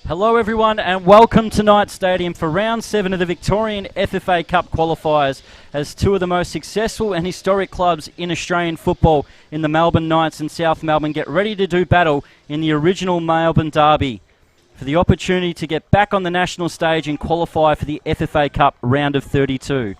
Hello everyone and welcome to Knight Stadium for round 7 of the Victorian FFA Cup qualifiers as two of the most successful and historic clubs in Australian football in the Melbourne Knights and South Melbourne get ready to do battle in the original Melbourne derby for the opportunity to get back on the national stage and qualify for the FFA Cup round of 32.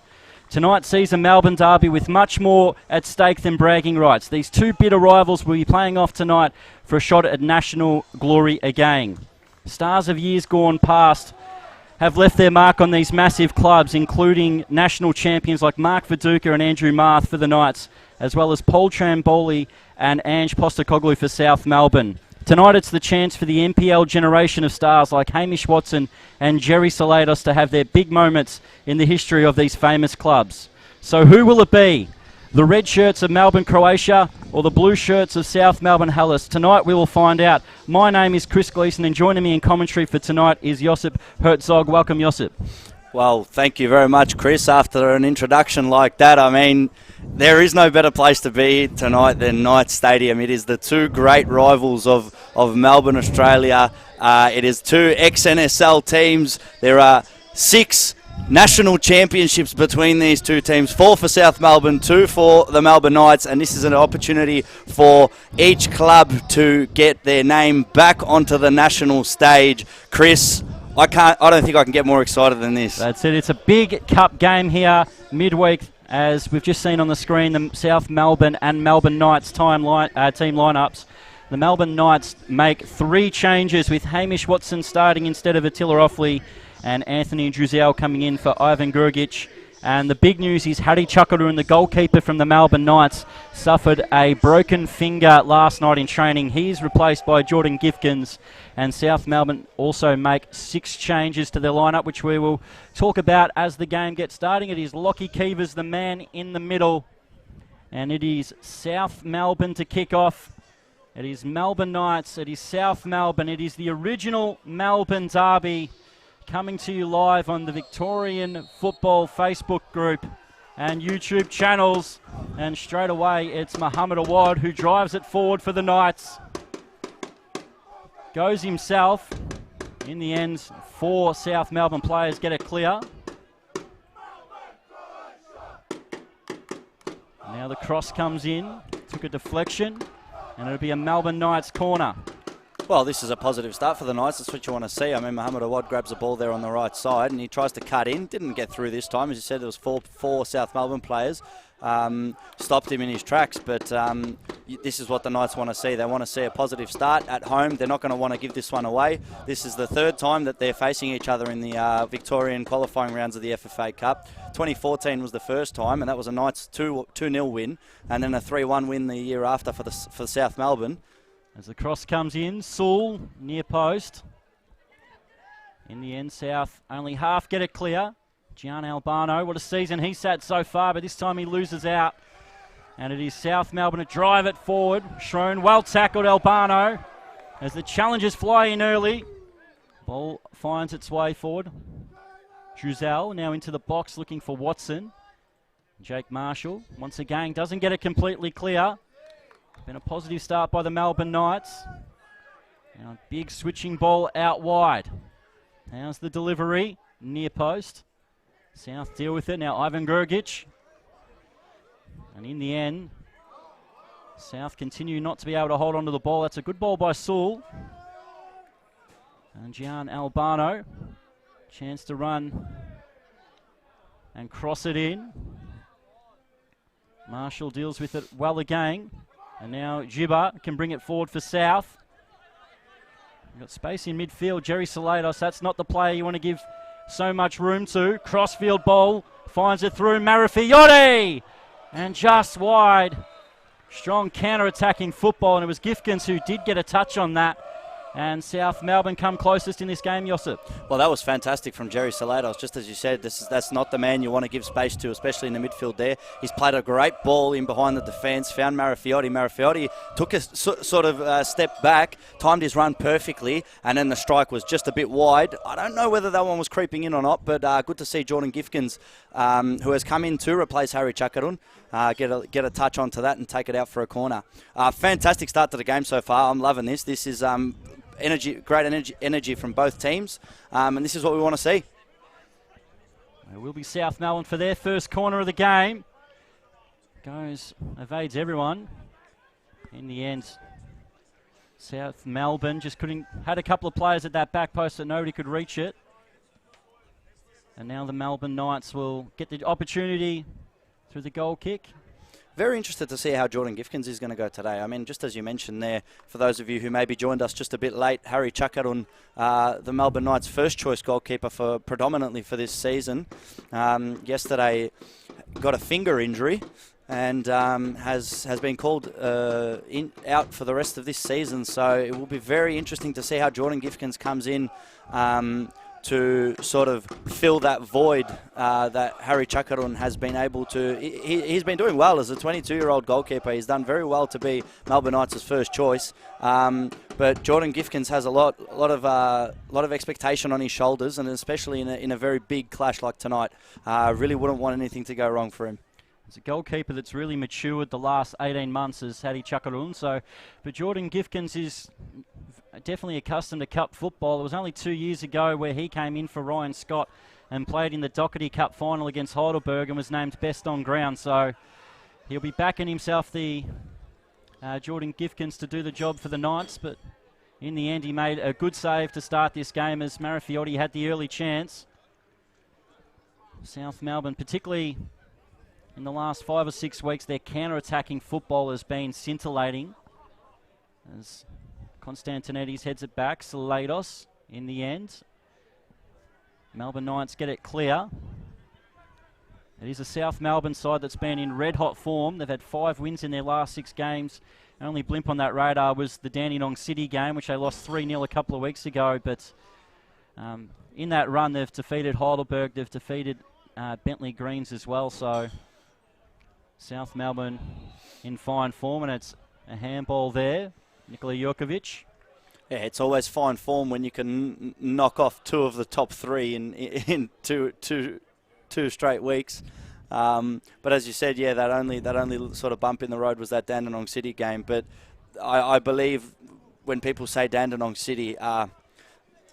Tonight sees a Melbourne derby with much more at stake than bragging rights. These two bitter rivals will be playing off tonight for a shot at national glory again. Stars of years gone past have left their mark on these massive clubs, including national champions like Mark Viduka and Andrew Marth for the Knights, as well as Paul Tramboli and Ange Postecoglou for South Melbourne. Tonight it's the chance for the NPL generation of stars like Hamish Watson and Jerry Salados to have their big moments in the history of these famous clubs. So who will it be? The red shirts of Melbourne, Croatia, or the blue shirts of South Melbourne, Hellas? Tonight we will find out. My name is Chris Gleeson, and joining me in commentary for tonight is Josip Herzog. Welcome, Josip. Well, thank you very much, Chris. After an introduction like that, I mean, there is no better place to be tonight than Knight Stadium. It is the two great rivals of Melbourne, Australia. It is two ex-NSL teams. There are 6 national championships between these two teams, 4 for South Melbourne, 2 for the Melbourne Knights, and this is an opportunity for each club to get their name back onto the national stage. Chris, I don't think I can get more excited than this. That's it. It's a big cup game here midweek, as we've just seen on the screen, the South Melbourne and Melbourne Knights team lineups. The Melbourne Knights make 3 changes, with Hamish Watson starting instead of Attila Offley and Anthony Druzel coming in for Ivan Grgic. And the big news is Hadi Chakaroon, the goalkeeper from the Melbourne Knights, suffered a broken finger last night in training. He's replaced by Jordan Gifkins. And South Melbourne also make 6 changes to their lineup, which we will talk about as the game gets starting. It is Lockie Keevers, the man in the middle. And it is South Melbourne to kick off. It is Melbourne Knights. It is South Melbourne. It is the original Melbourne derby, coming to you live on the Victorian Football Facebook group and YouTube channels. And straight away, it's Mohammed Awad who drives it forward for the Knights. Goes himself. In the end, 4 South Melbourne players get it clear. Now the cross comes in. Took a deflection. And it'll be a Melbourne Knights corner. Well, this is a positive start for the Knights. That's what you want to see. I mean, Mohammed Awad grabs the ball there on the right side and he tries to cut in. Didn't get through this time. As you said, there was four South Melbourne players. Stopped him in his tracks, but this is what the Knights want to see. They want to see a positive start at home. They're not going to want to give this one away. This is the 3rd time that they're facing each other in the Victorian qualifying rounds of the FFA Cup. 2014 was the first time, and that was a Knights 2-0 win, and then a 3-1 win the year after for South Melbourne. As the cross comes in, Sewell near post. In the end, South only half get it clear. Gian Albano, what a season he's had so far, but this time he loses out. And it is South Melbourne to drive it forward. Schroen, well tackled Albano. As the challengers fly in early. Ball finds its way forward. Druzel now into the box looking for Watson. Jake Marshall, once again, doesn't get it completely clear. Been a positive start by the Melbourne Knights. Now a big switching ball out wide. How's the delivery? Near post. South deal with it. Now Ivan Grgic. And in the end, South continue not to be able to hold on to the ball. That's a good ball by Sewell. And Gian Albano. Chance to run and cross it in. Marshall deals with it well again. And now Jibba can bring it forward for South. We've got space in midfield. Jerry Salados, that's not the player you want to give so much room to. Crossfield ball, finds it through Marifiotti! And just wide. Strong counter-attacking football, and it was Gifkins who did get a touch on that. And South Melbourne come closest in this game, Josip. Well, that was fantastic from Jerry Salados. Just as you said, that's not the man you want to give space to, especially in the midfield there. He's played a great ball in behind the defence, found Marifiotti. Marifiotti took a sort of step back, timed his run perfectly, and then the strike was just a bit wide. I don't know whether that one was creeping in or not, but good to see Jordan Gifkins, who has come in to replace Harry Chakarun, get a touch onto that and take it out for a corner. Fantastic start to the game so far. I'm loving this. This is energy from both teams, and this is what we want to see. It will be South Melbourne for their first corner of the game. Evades everyone. In the end, South Melbourne just had a couple of players at that back post that nobody could reach it. And now the Melbourne Knights will get the opportunity through the goal kick. Very interested to see how Jordan Gifkins is going to go today. I mean, just as you mentioned there, for those of you who maybe joined us just a bit late, Harry Chakarun, the Melbourne Knights' first choice goalkeeper predominantly for this season, yesterday got a finger injury and has been called out for the rest of this season. So it will be very interesting to see how Jordan Gifkins comes in to sort of fill that void that Harry Chakarun has been able to. He's been doing well as a 22-year-old goalkeeper. He's done very well to be Melbourne Knights' first choice. But Jordan Gifkins has a lot of expectation on his shoulders, and especially in a very big clash like tonight. Really wouldn't want anything to go wrong for him. It's a goalkeeper that's really matured the last 18 months as Harry Chakarun. But Jordan Gifkins is definitely accustomed to cup football. It was only 2 years ago where he came in for Ryan Scott and played in the Doherty Cup final against Heidelberg and was named best on ground. So he'll be backing himself, the Jordan Gifkins, to do the job for the Knights. But in the end, he made a good save to start this game as Marifiotti had the early chance. South Melbourne, particularly in the last 5 or 6 weeks, their counter-attacking football has been scintillating. As Constantinides heads it back, Salados in the end. Melbourne Knights get it clear. It is a South Melbourne side that's been in red-hot form. They've had 5 wins in their last 6 games. Only blimp on that radar was the Dandenong City game, which they lost 3-0 a couple of weeks ago. But in that run, they've defeated Heidelberg. They've defeated Bentley Greens as well. So South Melbourne in fine form, and it's a handball there. Nikola Jurkovic. Yeah, it's always fine form when you can knock off 2 of the top 3 in two straight weeks. But as you said, yeah, that only sort of bump in the road was that Dandenong City game. But I believe when people say Dandenong City,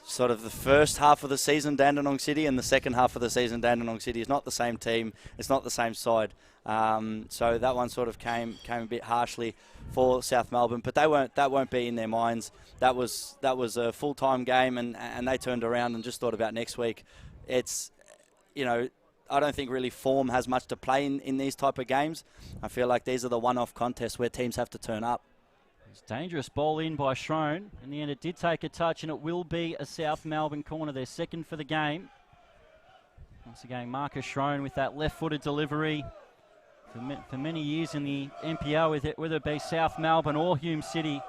sort of the first half of the season Dandenong City and the second half of the season Dandenong City is not the same team. It's not the same side. So that one sort of came a bit harshly for South Melbourne, but that won't be in their minds. That was a full-time game, and they turned around and just thought about next week. It's, I don't think really form has much to play in these type of games. I feel like these are the one-off contests where teams have to turn up. It's dangerous ball in by Schrone. In the end, it did take a touch, and it will be a South Melbourne corner, their second for the game. Once again, Marcus Schrone with that left-footed delivery for many years in the NPL, whether it be South Melbourne or Hume City.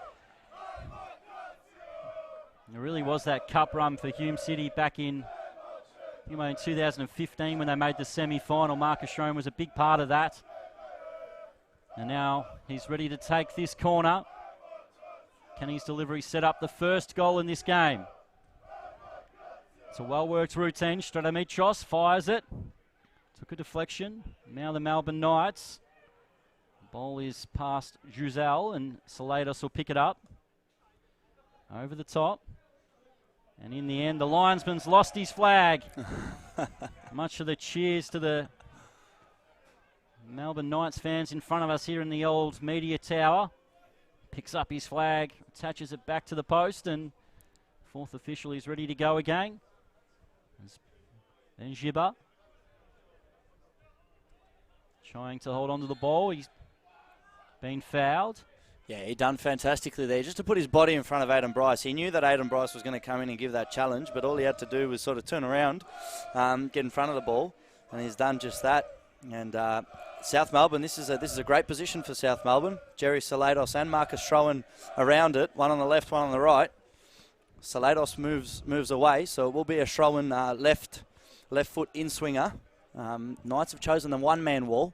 It really was that cup run for Hume City back in 2015 when they made the semi-final. Marcus Schrone was a big part of that. And now he's ready to take this corner. Can his delivery set up the first goal in this game? It's a well-worked routine. Stratomitros fires it. Took a deflection. Now the Melbourne Knights. The ball is past Giselle, and Salados will pick it up. Over the top. And in the end, the linesman's lost his flag. Much of the cheers to the Melbourne Knights fans in front of us here in the old media tower. Picks up his flag, attaches it back to the post, and fourth official is ready to go again. Then Giba trying to hold on to the ball. He's been fouled. Yeah, he done fantastically there, just to put his body in front of Aidan Bryce. He knew that Aidan Bryce was going to come in and give that challenge, but all he had to do was sort of turn around, get in front of the ball, and he's done just that. And South Melbourne, this is a great position for South Melbourne. Jerry Salados and Marcus Schroen around it, one on the left, one on the right. Salados moves away, so it will be a Schroen left foot in swinger. Knights have chosen the one-man wall.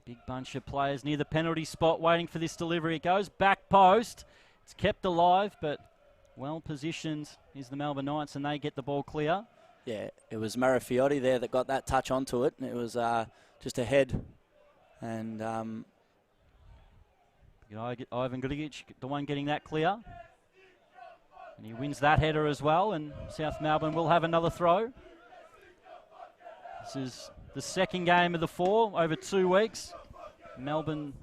Big bunch of players near the penalty spot waiting for this delivery. It goes back post. It's kept alive, but well positioned is the Melbourne Knights, and they get the ball clear. Yeah, it was Marifiotti there that got that touch onto it. It was just a head, and Ivan Gudic, the one getting that clear. And he wins that header as well, and South Melbourne will have another throw. This is the second game of the 4 over 2 weeks. Melbourne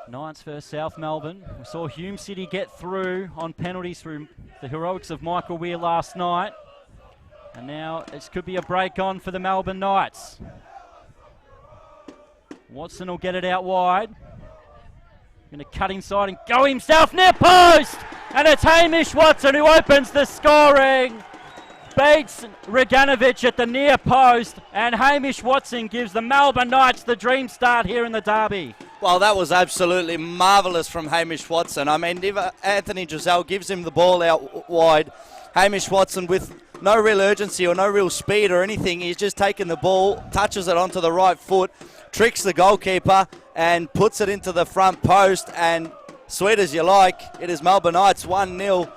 Knights versus South Melbourne. We saw Hume City get through on penalties through the heroics of Michael Weir last night. And now this could be a break on for the Melbourne Knights. Watson will get it out wide. Going to cut inside and go himself near post! And it's Hamish Watson who opens the scoring. Beats Reganovic at the near post, and Hamish Watson gives the Melbourne Knights the dream start here in the derby. Well, that was absolutely marvellous from Hamish Watson. I mean, if Anthony Giselle gives him the ball out wide, Hamish Watson with no real urgency or no real speed or anything, he's just taken the ball, touches it onto the right foot, tricks the goalkeeper and puts it into the front post, and sweet as you like, it is Melbourne Knights 1-0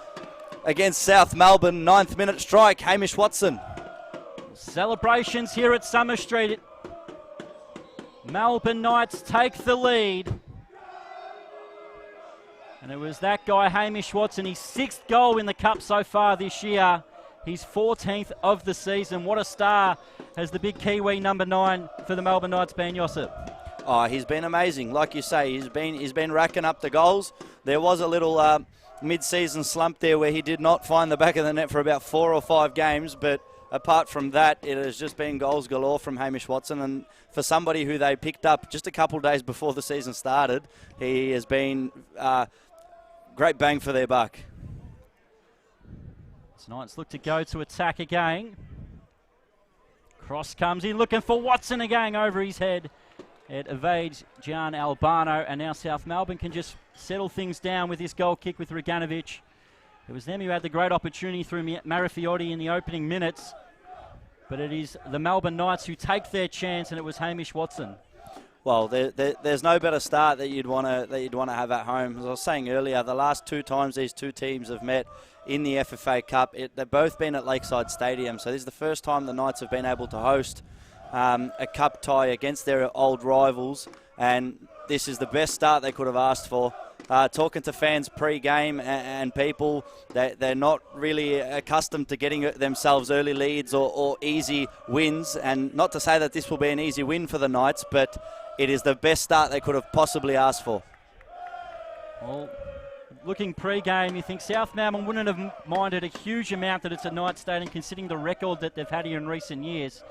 against South Melbourne. 9th minute strike, Hamish Watson. Celebrations here at Summer Street. Melbourne Knights take the lead. And it was that guy, Hamish Watson, his 6th goal in the Cup so far this year. His 14th of the season. What a star has the big Kiwi number 9 for the Melbourne Knights been, Josip. Oh, he's been amazing. Like you say, he's been racking up the goals. There was a little mid-season slump there where he did not find the back of the net for about 4 or 5 games, but apart from that, it has just been goals galore from Hamish Watson, and for somebody who they picked up just a couple of days before the season started, he has been great bang for their buck. Knights look to go to attack again. Cross comes in, looking for Watson again over his head. It evades Gian Albano, and now South Melbourne can just settle things down with this goal kick with Reganovic. It was them who had the great opportunity through Marifiotti in the opening minutes, but it is the Melbourne Knights who take their chance, and it was Hamish Watson. Well, there's no better start that you'd want to have at home. As I was saying earlier, the last 2 times these 2 teams have met in the FFA Cup, they've both been at Lakeside Stadium. So this is the first time the Knights have been able to host a cup tie against their old rivals, and this is the best start they could have asked for. Talking to fans pre-game and people, they're not really accustomed to getting themselves early leads or easy wins, and not to say that this will be an easy win for the Knights, but it is the best start they could have possibly asked for. Well, looking pre-game, you think South Melbourne wouldn't have minded a huge amount that it's a Knights stadium, considering the record that they've had here in recent years.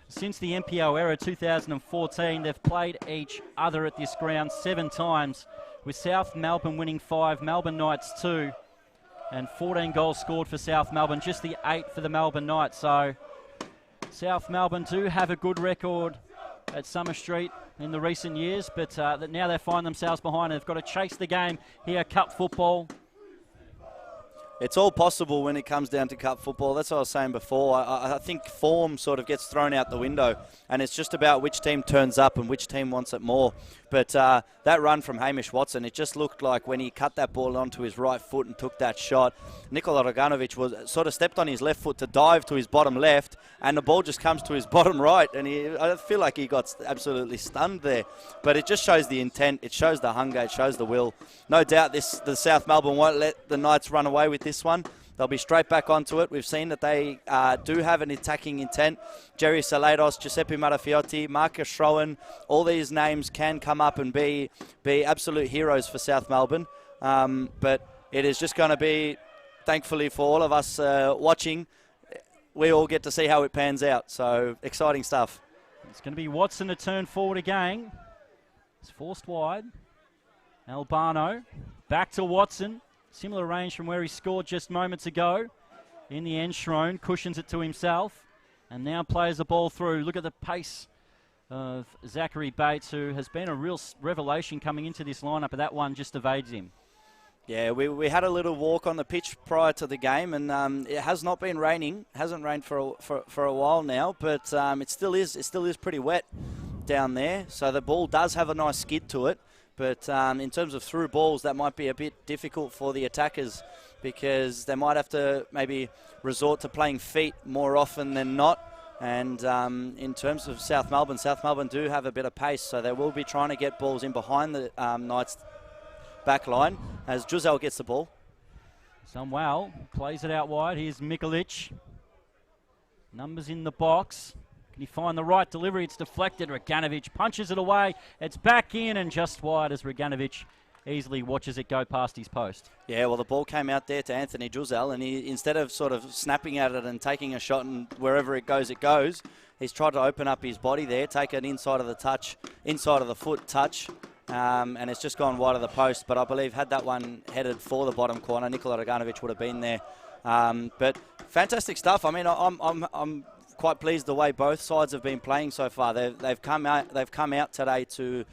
Since the NPL era 2014, they've played each other at this ground 7 times, with South Melbourne winning 5, Melbourne Knights 2, and 14 goals scored for South Melbourne, just the 8 for the Melbourne Knights. So South Melbourne do have a good record at Summer Street in the recent years, but now they find themselves behind and they've got to chase the game here, cup football. It's all possible when it comes down to cup football. That's what I was saying before. I think form sort of gets thrown out the window, and it's just about which team turns up and which team wants it more. But that run from Hamish Watson, it just looked like when he cut that ball onto his right foot and took that shot, Nikola Reganovic was sort of stepped on his left foot to dive to his bottom left, and the ball just comes to his bottom right, and I feel like he got absolutely stunned there. But it just shows the intent, it shows the hunger, it shows the will. No doubt the South Melbourne won't let the Knights run away with this one. They'll be straight back onto it. We've seen that they do have an attacking intent. Jerry Salados, Giuseppe Marafiotti, Marcus Schroen, all these names can come up and be absolute heroes for South Melbourne. But it is just going to be, thankfully for all of us watching, we all get to see how it pans out. So exciting stuff. It's going to be Watson to turn forward again. It's forced wide. Albano back to Watson. Similar range from where he scored just moments ago. In the end, Schroen cushions it to himself and now plays the ball through. Look at the pace of Zachary Bates, who has been a real revelation coming into this lineup, but that one just evades him. Yeah, we had a little walk on the pitch prior to the game, and it has not been raining. It hasn't rained for a while now, but it still is pretty wet down there. So the ball does have a nice skid to it. But in terms of through balls, that might be a bit difficult for the attackers because they might have to maybe resort to playing feet more often than not. And in terms of South Melbourne do have a bit of pace, so they will be trying to get balls in behind the Knights back line as Juzel gets the ball. Samuel plays it out wide. Here's Mikulic. Numbers in the box. Can he find the right delivery? It's deflected. Reganovic punches it away. It's back in and just wide as Reganovic easily watches it go past his post. Yeah, well, the ball came out there to Anthony Juzel, and he, instead of sort of snapping at it and taking a shot and wherever it goes, he's tried to open up his body there, take it inside of the foot touch, and it's just gone wide of the post. But I believe had that one headed for the bottom corner, Nikola Reganovic would have been there. But fantastic stuff. I mean, I'm quite pleased the way both sides have been playing so far. They've come out today to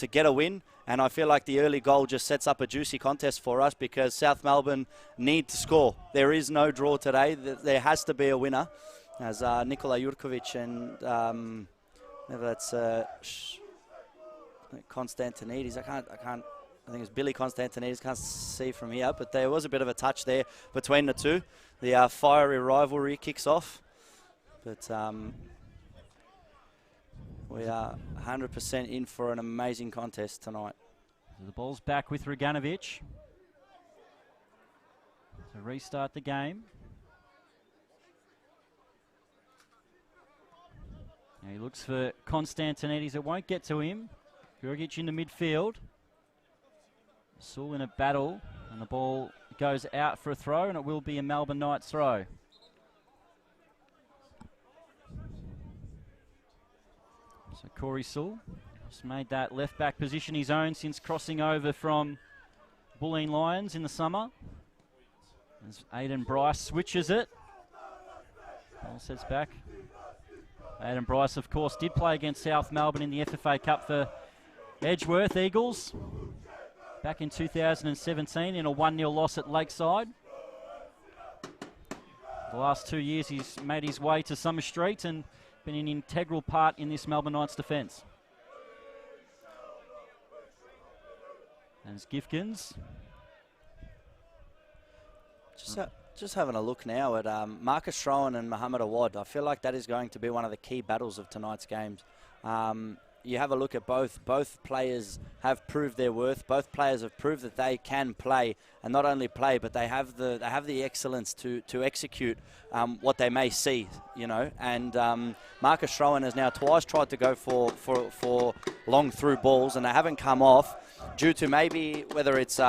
get a win, and I feel like the early goal just sets up a juicy contest for us because South Melbourne need to score. There is no draw today. There has to be a winner, as Nikola Jurkovic and that's Konstantinides. I think it's Billy Konstantinides. Can't see from here, but there was a bit of a touch there between the two. The fiery rivalry kicks off, but we are 100% in for an amazing contest tonight. The ball's back with Reganovic to restart the game. Now he looks for Konstantinides. It won't get to him. Jurgic into midfield. Sewell in a battle, and the ball goes out for a throw, and it will be a Melbourne Knights throw. So Corey Sewell has made that left back position his own since crossing over from Bulleen Lions in the summer. As Aidan Bryce switches it. Ball sets back. Aidan Bryce, of course, did play against South Melbourne in the FFA Cup for Edgeworth Eagles back in 2017 in a 1-0 loss at Lakeside. The last 2 years he's made his way to Summer Street and been an integral part in this Melbourne Knights defence. And it's Gifkins. Just having a look now at Marcus Schroen and Mohamed Awad. I feel like that is going to be one of the key battles of tonight's games. You have a look at both. Both players have proved their worth. Both players have proved that they can play, and not only play, but they have the excellence to execute what they may see, you know. And Marcus Schroen has now twice tried to go for long through balls, and they haven't come off due to maybe whether it's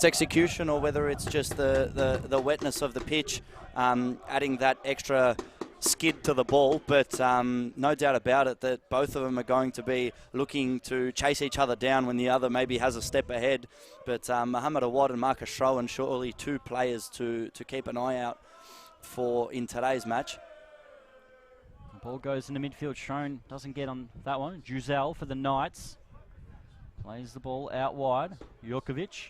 execution or whether it's just the wetness of the pitch, adding that extra skid to the ball, but no doubt about it that both of them are going to be looking to chase each other down when the other maybe has a step ahead. But Mohamed Awad and Marcus Schroen, surely two players to keep an eye out for in today's match. The ball goes into midfield. Schroen doesn't get on that one. Juzel for the Knights plays the ball out wide. Jurkovic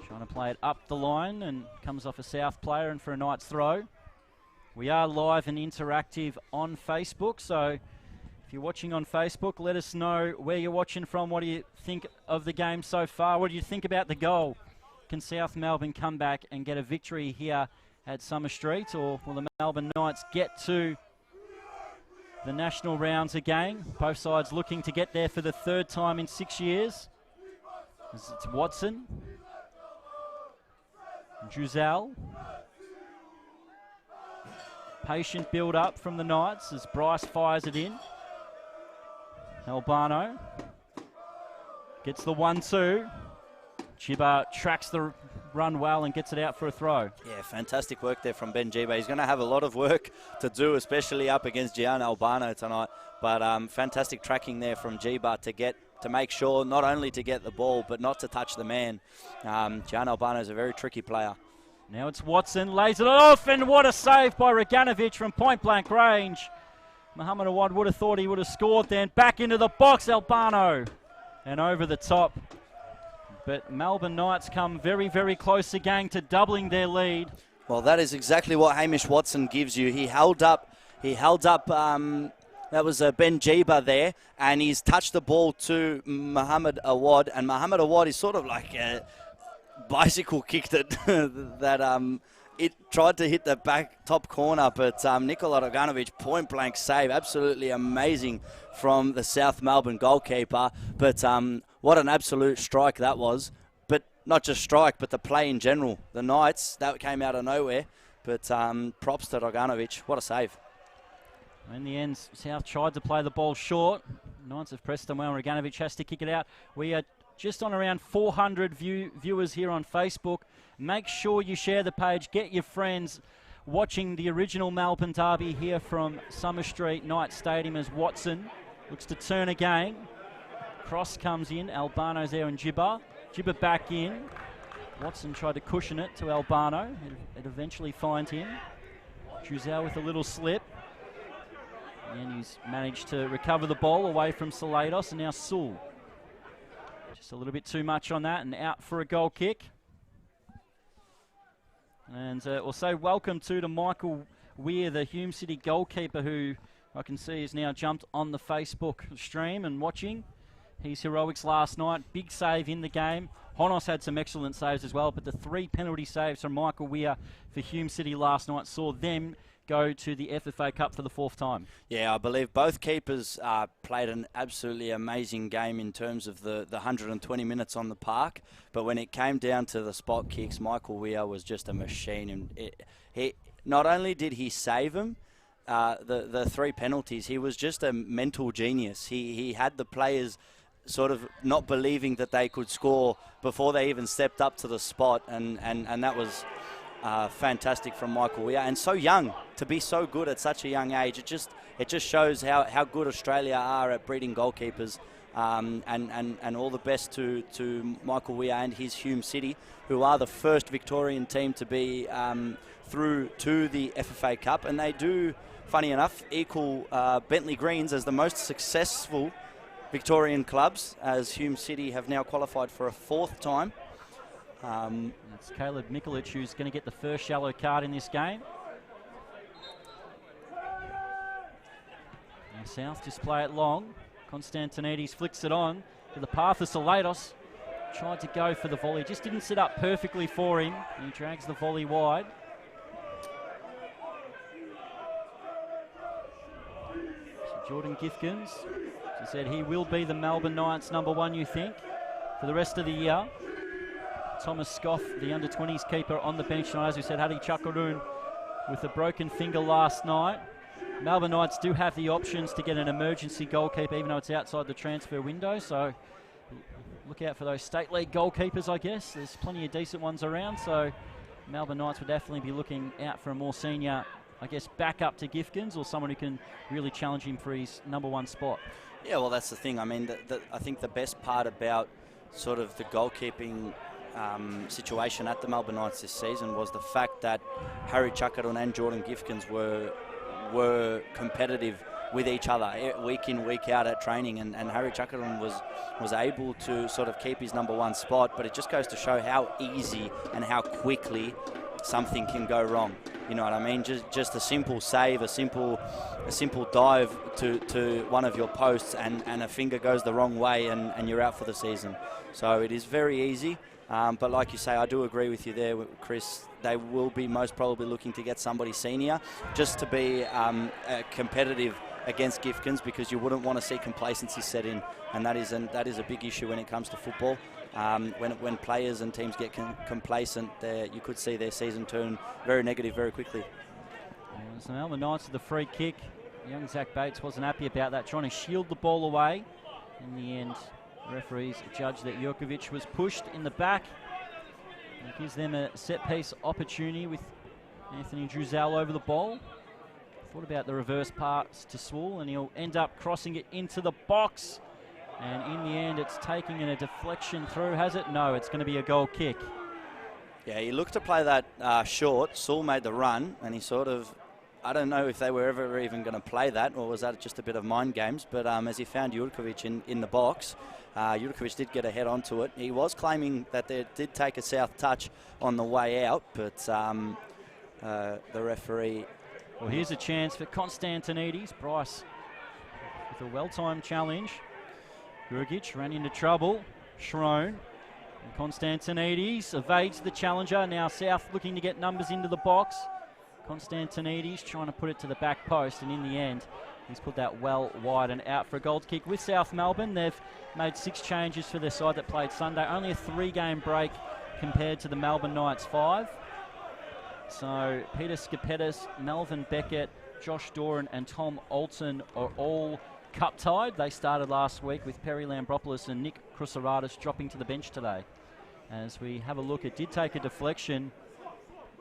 trying to play it up the line and comes off a South player and for a Knights throw. We are live and interactive on Facebook, so if you're watching on Facebook, let us know where you're watching from. What do you think of the game so far? What do you think about the goal? Can South Melbourne come back and get a victory here at Summer Street, or will the Melbourne Knights get to the national rounds again? Both sides looking to get there for the third time in 6 years. It's Watson, Juzel. Patient build-up from the Knights as Bryce fires it in. Albano gets the 1-2. Chiba tracks the run well and gets it out for a throw. Yeah, fantastic work there from Ben Chiba. He's going to have a lot of work to do, especially up against Gian Albano tonight. But fantastic tracking there from Chiba to make sure not only to get the ball, but not to touch the man. Gian Albano is a very tricky player. Now it's Watson, lays it off, and what a save by Reganovic from point-blank range. Mohamed Awad would have thought he would have scored then. Back into the box, Albano, and over the top. But Melbourne Knights come very, very close again to doubling their lead. Well, that is exactly what Hamish Watson gives you. He held up, that was Ben Chiba there, and he's touched the ball to Mohamed Awad, and Mohamed Awad is sort of like a bicycle kick that it tried to hit the back top corner, but Nikola Draganovic, point blank save, absolutely amazing from the South Melbourne goalkeeper. But what an absolute strike that was. But not just strike, but the play in general. The Knights, that came out of nowhere. But props to Draganovic. What a save. In the end, South tried to play the ball short. Knights have pressed them well. Draganovic has to kick it out. We are just on around 400 viewers here on Facebook. Make sure you share the page. Get your friends watching the original Melbourne derby here from Summer Street Knight Stadium as Watson looks to turn again. Cross comes in. Albano's there and Gibber. Gibber back in. Watson tried to cushion it to Albano. It eventually finds him. Druzell with a little slip. And he's managed to recover the ball away from Salados, and now Sewell. Just a little bit too much on that, and out for a goal kick. And we'll say welcome to Michael Weir, the Hume City goalkeeper, who I can see has now jumped on the Facebook stream and watching. His heroics last night, big save in the game. Honos had some excellent saves as well, but the 3 penalty saves from Michael Weir for Hume City last night saw them go to the FFA Cup for the 4th time. Yeah, I believe both keepers played an absolutely amazing game in terms of the 120 minutes on the park. But when it came down to the spot kicks, Michael Weir was just a machine. And he not only did he save them, the 3 penalties, he was just a mental genius. He had the players sort of not believing that they could score before they even stepped up to the spot, and that was fantastic from Michael Weir, and so young, to be so good at such a young age. It just shows how good Australia are at breeding goalkeepers, and all the best to Michael Weir and his Hume City, who are the first Victorian team to be through to the FFA Cup, and they do, funny enough, equal Bentley Greens as the most successful Victorian clubs, as Hume City have now qualified for a 4th time. It's Caleb Mikulic who's going to get the first yellow card in this game. Now South just play it long. Konstantinides flicks it on to the path of Salados. Tried to go for the volley, just didn't set up perfectly for him. He drags the volley wide. So Jordan Gifkins, as I said, he will be the Melbourne Knights #1, you think, for the rest of the year. Thomas Scoff, the under-20s keeper, on the bench tonight. As we said, Hadi Chakarun with a broken finger last night. Melbourne Knights do have the options to get an emergency goalkeeper, even though it's outside the transfer window. So look out for those State League goalkeepers, I guess. There's plenty of decent ones around. So Melbourne Knights would definitely be looking out for a more senior, I guess, backup to Gifkins, or someone who can really challenge him for his #1 spot. Yeah, well, that's the thing. I mean, I think the best part about sort of the goalkeeping situation at the Melbourne Knights this season was the fact that Harry Chakarun and Jordan Gifkins were competitive with each other week in, week out at training, and Harry Chakarun was able to sort of keep his #1 spot, but it just goes to show how easy and how quickly something can go wrong. You know what I mean? Just a simple save, a simple dive to one of your posts, and a finger goes the wrong way, and you're out for the season. So it is very easy. But like you say, I do agree with you there, Chris. They will be most probably looking to get somebody senior just to be competitive against Gifkins, because you wouldn't want to see complacency set in, and that is a big issue when it comes to football. When players and teams get complacent, you could see their season turn very negative very quickly. So Melbourne Knights with the free kick. Young Zach Bates wasn't happy about that, trying to shield the ball away. In the end, the referees judged that Jurkovic was pushed in the back. It gives them a set-piece opportunity with Anthony Druzell over the ball. Thought about the reverse pass to Sewell, and he'll end up crossing it into the box. And in the end, it's taking a deflection through. Has it? No, it's going to be a goal kick. Yeah, he looked to play that short. Sewell made the run, and he sort of, I don't know if they were ever even going to play that, or was that just a bit of mind games. But as he found Jurkovic in the box, Jurkovic did get a head onto it. He was claiming that they did take a South touch on the way out, but the referee... Well, here's a chance for Konstantinides. Bryce with a well-timed challenge. Jurgic ran into trouble. Shrone And Constantinides evades the challenger. Now South looking to get numbers into the box. Constantinides trying to put it to the back post, and in the end, he's put that well wide and out for a goal kick. With South Melbourne, they've made 6 changes for their side that played Sunday. Only a 3-game break compared to the Melbourne Knights 5. So Peter Skapetis, Melvin Beckett, Josh Doran and Tom Alton are all cup tied. They started last week with Perry Lambropoulos and Nick Krusaratis dropping to the bench today. As we have a look, it did take a deflection.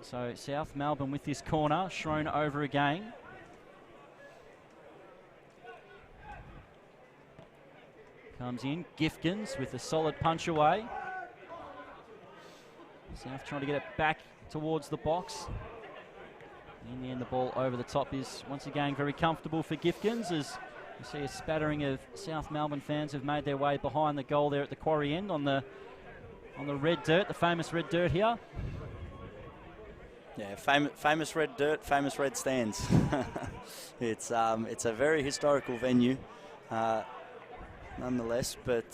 So South Melbourne with this corner, Schroen over again. Comes in, Gifkins with a solid punch away. South trying to get it back towards the box. In the end, the ball over the top is once again very comfortable for Gifkins, as you see a spattering of South Melbourne fans have made their way behind the goal there at the quarry end on the red dirt, the famous red dirt here. Yeah, famous red dirt, famous red stands. It's a very historical venue, nonetheless, but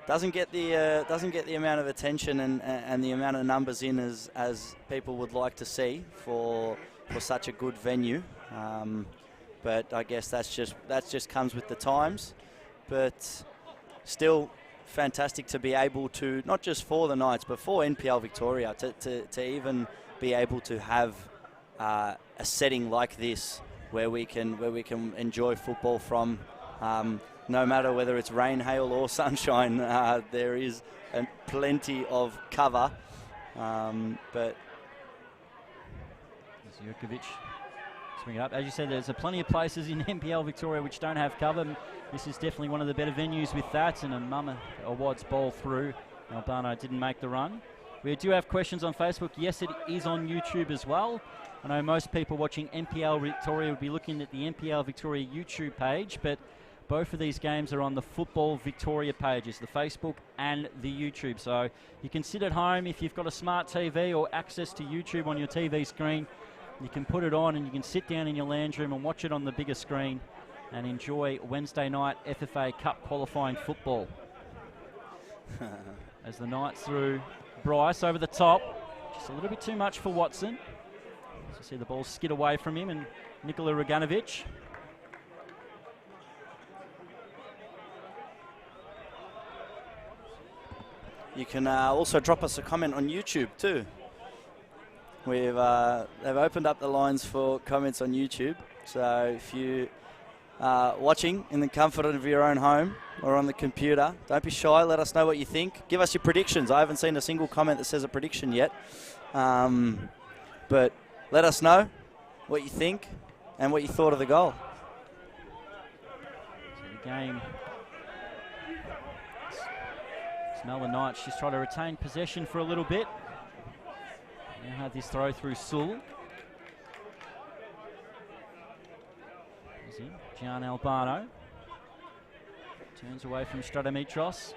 doesn't get the amount of attention and the amount of numbers in as people would like to see for such a good venue. But I guess that just comes with the times. But still fantastic to be able to, not just for the Knights but for NPL Victoria, to even be able to have a setting like this where we can enjoy football from. No matter whether it's rain, hail or sunshine, there is plenty of cover. But Jurkovic swing it up. As you said, there's plenty of places in NPL Victoria which don't have cover. This is definitely one of the better venues with that, and a Wad's ball through. Albano didn't make the run. We do have questions on Facebook. Yes, it is on YouTube as well. I know most people watching NPL Victoria would be looking at the NPL Victoria YouTube page, but both of these games are on the Football Victoria pages, the Facebook and the YouTube. So you can sit at home if you've got a smart TV or access to YouTube on your TV screen. You can put it on and you can sit down in your lounge room and watch it on the bigger screen and enjoy Wednesday night FFA Cup qualifying football. As the Knights through Bryce over the top. Just a little bit too much for Watson. So you see the ball skid away from him, and Nikola Roganovic. you can also drop us a comment on YouTube too. They've opened up the lines for comments on YouTube. So if you watching in the comfort of your own home or on the computer, don't be shy, let us know what you think. Give us your predictions. I haven't seen a single comment that says a prediction yet, but let us know what you think and what you thought of the goal. So the game, Melbourne Knights just try to retain possession for a little bit. Now have this throw through Sewell. Gian Albano turns away from Stratomitros.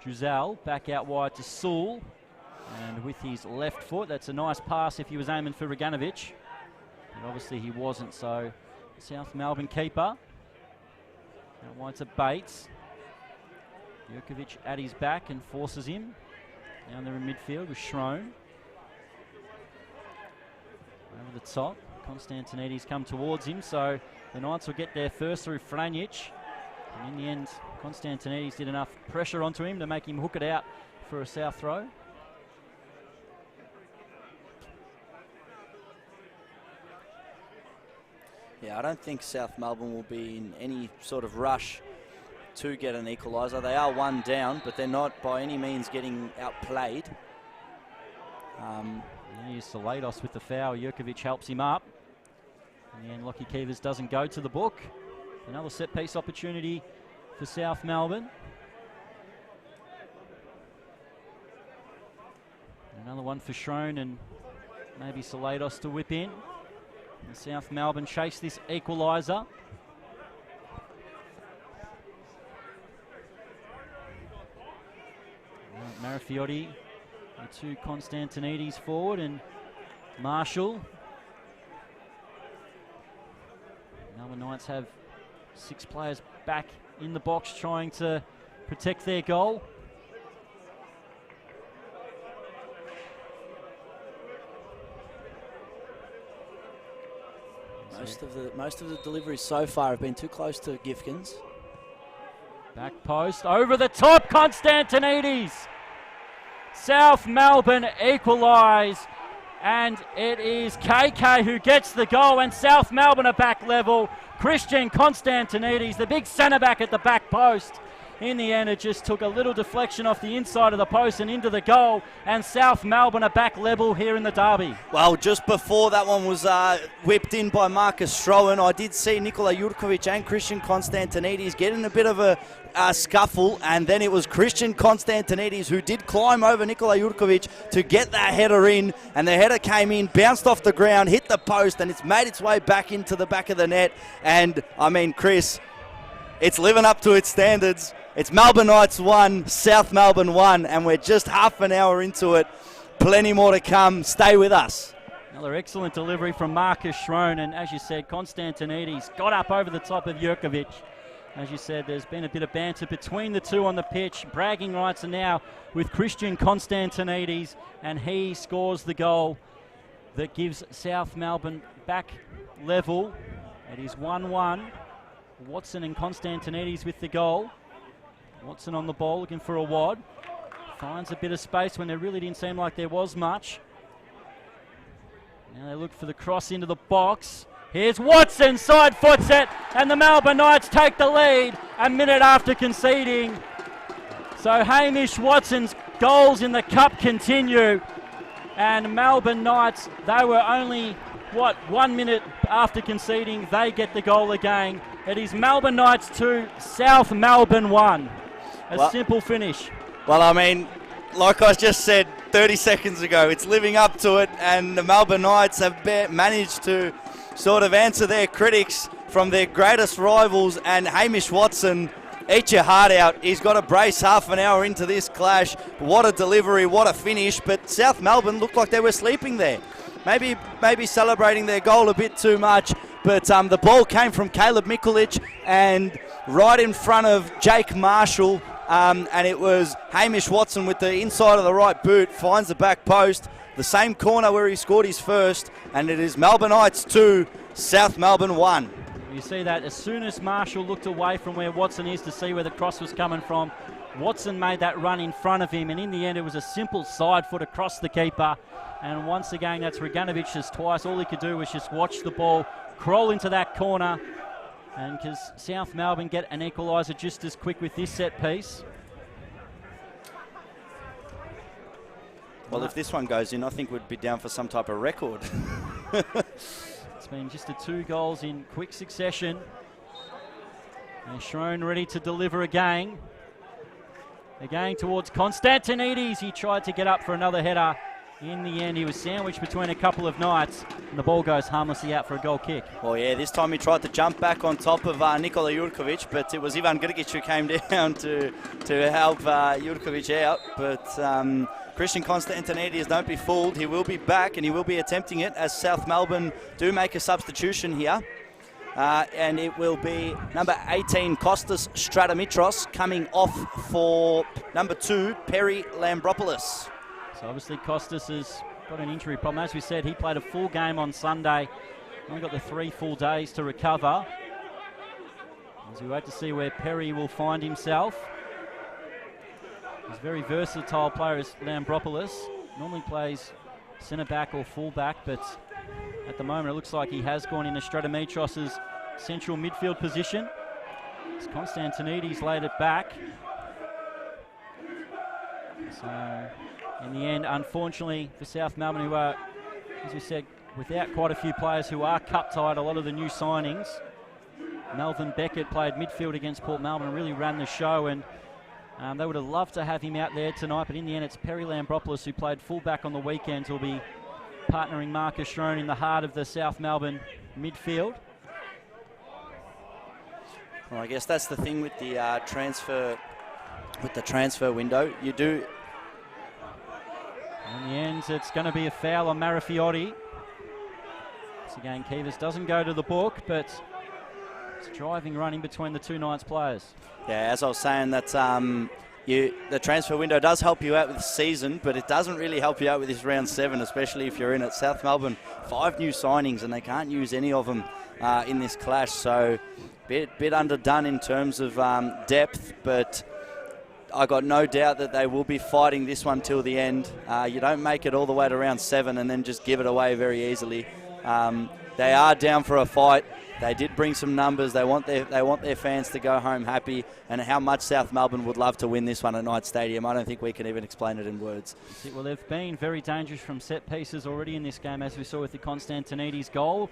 Drizel back out wide to Sewell, and with his left foot, that's a nice pass if he was aiming for Roganovic, but obviously he wasn't. So South Melbourne keeper out wide to Bates. Jurkovic at his back and forces him down there in midfield with Schroen. Over the top, Constantinides come towards him, so the Knights will get there first through Franjic. And in the end, Constantinides did enough pressure onto him to make him hook it out for a South throw. Yeah, I don't think South Melbourne will be in any sort of rush to get an equaliser. They are one down, but they're not by any means getting outplayed. Here's Salados with the foul. Jurkovic helps him up. In the end, Lockie Keevers doesn't go to the book. Another set-piece opportunity for South Melbourne. Another one for Schroen and maybe Salados to whip in. And South Melbourne chase this equaliser. Marafiotti to Constantinides forward, and Marshall. Melbourne Knights have 6 players back in the box trying to protect their goal. Most of the deliveries so far have been too close to Gifkins. Back post, over the top, Constantinides. South Melbourne equalise, and it is KK who gets the goal, and South Melbourne are back level. Christian Constantinides, the big centre back at the back post. In the end, it just took a little deflection off the inside of the post and into the goal, and South Melbourne are back level here in the derby. Well, just before that one was whipped in by Marcus Strohan, I did see Nikola Jurkovic and Christian Constantinides getting a bit of a scuffle, and then it was Christian Constantinides who did climb over Nikola Jurkovic to get that header in, and the header came in, bounced off the ground, hit the post, and it's made its way back into the back of the net. And, I mean, Chris, it's living up to its standards. It's Melbourne Knights 1, South Melbourne 1, and we're just half an hour into it. Plenty more to come. Stay with us. Another excellent delivery from Marcus Strohan, and as you said, Constantinides got up over the top of Jurkovic. As you said, there's been a bit of banter between the two on the pitch. Bragging rights are now with Christian Constantinides, and he scores the goal that gives South Melbourne back level. It is 1-1. Watson and Constantinides with the goal. Watson on the ball, looking for a wad. Finds a bit of space when there really didn't seem like there was much. Now they look for the cross into the box. Here's Watson, side foots it, and the Melbourne Knights take the lead a minute after conceding. So Hamish Watson's goals in the cup continue, and Melbourne Knights, they were only, 1 minute after conceding, they get the goal again. It is Melbourne Knights 2, South Melbourne 1. Simple finish. Well, I mean, like I just said 30 seconds ago, it's living up to it, and the Melbourne Knights have managed to sort of answer their critics from their greatest rivals. And Hamish Watson, eat your heart out. He's got a brace half an hour into this clash. What a delivery, what a finish. But South Melbourne looked like they were sleeping there. Maybe celebrating their goal a bit too much. But the ball came from Caleb Mikulic and right in front of Jake Marshall. And it was Hamish Watson with the inside of the right boot, finds the back post, the same corner where he scored his first, and it is Melbourne Knights 2, South Melbourne 1. You see that as soon as Marshall looked away from where Watson is to see where the cross was coming from, Watson made that run in front of him, and in the end it was a simple side foot across the keeper. And once again, that's Reganovic's twice. All he could do was just watch the ball crawl into that corner. And because South Melbourne get an equaliser just as quick with this set piece. Well, if this one goes in, I think we'd be down for some type of record. It's been just 2 goals in quick succession. And Shrone ready to deliver again. Again towards Constantinides. He tried to get up for another header. In the end, he was sandwiched between a couple of Knights, and the ball goes harmlessly out for a goal kick. Well, yeah, this time he tried to jump back on top of Nikola Jurkovic, but it was Ivan Grgic who came down to help Jurkovic out. But Christian Constantinides, don't be fooled. He will be back, and he will be attempting it as South Melbourne do make a substitution here. And it will be number 18, Kostas Stratomitros, coming off for number 2, Perry Lambropoulos. So obviously Kostas has got an injury problem. As we said, he played a full game on Sunday. Only got the 3 full days to recover. As we wait to see where Perry will find himself. He's a very versatile player as Lambropoulos. Normally plays centre-back or full-back, but at the moment it looks like he has gone into Stratomitros' central midfield position. As Constantinides laid it back. So in the end, unfortunately for South Melbourne, who are, as we said, without quite a few players who are cup-tied, a lot of the new signings. Melvin Beckett played midfield against Port Melbourne and really ran the show, and they would have loved to have him out there tonight, but in the end it's Perry Lambropoulos, who played full-back on the weekends, who will be partnering Marcus Shrone in the heart of the South Melbourne midfield. Well, I guess that's the thing with the transfer window. You do. In the end, it's going to be a foul on Marafiotti. Once again, Kivas doesn't go to the book, but it's driving running between the 2 Knights players. Yeah, as I was saying, that the transfer window does help you out with the season, but it doesn't really help you out with this round 7, especially if you're in at South Melbourne. 5 new signings, and they can't use any of them in this clash. So bit underdone in terms of depth, but I got no doubt that they will be fighting this one till the end. You don't make it all the way to round 7 and then just give it away very easily. They are down for a fight. They did bring some numbers. They want their fans to go home happy, and how much South Melbourne would love to win this one at Knight Stadium, I don't think we can even explain it in words. Well, they've been very dangerous from set pieces already in this game, as we saw with the Constantinides goal.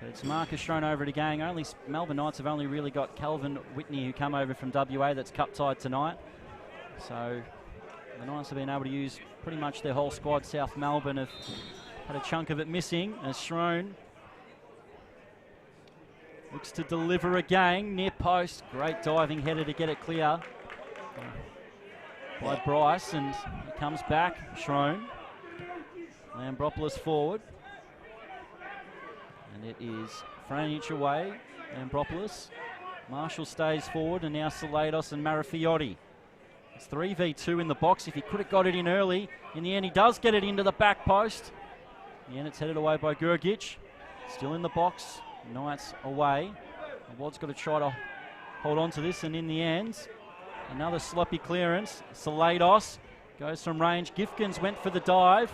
But it's Marcus Strone over it again. Melbourne Knights have only really got Calvin Whitney, who come over from WA, that's cup tied tonight. So the Knights have been able to use pretty much their whole squad. South Melbourne have had a chunk of it missing, as Strone looks to deliver again, near post. Great diving header to get it clear by Bryce, and it comes back. Strone, Lambropoulos forward, and it is Franich away. Lambropoulos, Marshall stays forward, and now Salados and Marafiotti. It's 3v2 in the box. If he could have got it in early, in the end he does get it into the back post. In the end it's headed away by Gergic. Still in the box. Knights away. Wad's got to try to hold on to this, and in the end, another sloppy clearance. Salados goes from range. Gifkins went for the dive.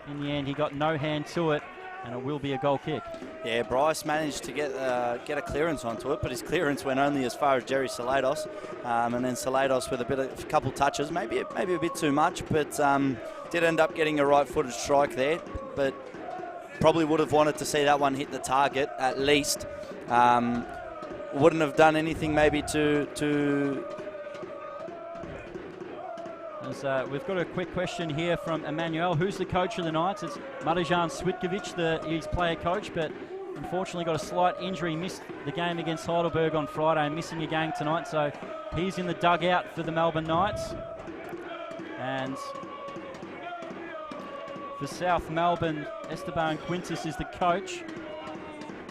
In the end, he got no hand to it, and it will be a goal kick. Yeah, Bryce managed to get a clearance onto it, but his clearance went only as far as Jerry Salados, and then Salados with a couple touches, maybe a bit too much, but did end up getting a right-footed strike there, but probably would have wanted to see that one hit the target at least. Wouldn't have done anything maybe to As, we've got a quick question here from Emmanuel. Who's the coach of the Knights? It's Matajan Svitkovic, his player coach, but unfortunately got a slight injury. Missed the game against Heidelberg on Friday, missing a game tonight, so he's in the dugout for the Melbourne Knights. And for South Melbourne, Esteban Quintus is the coach.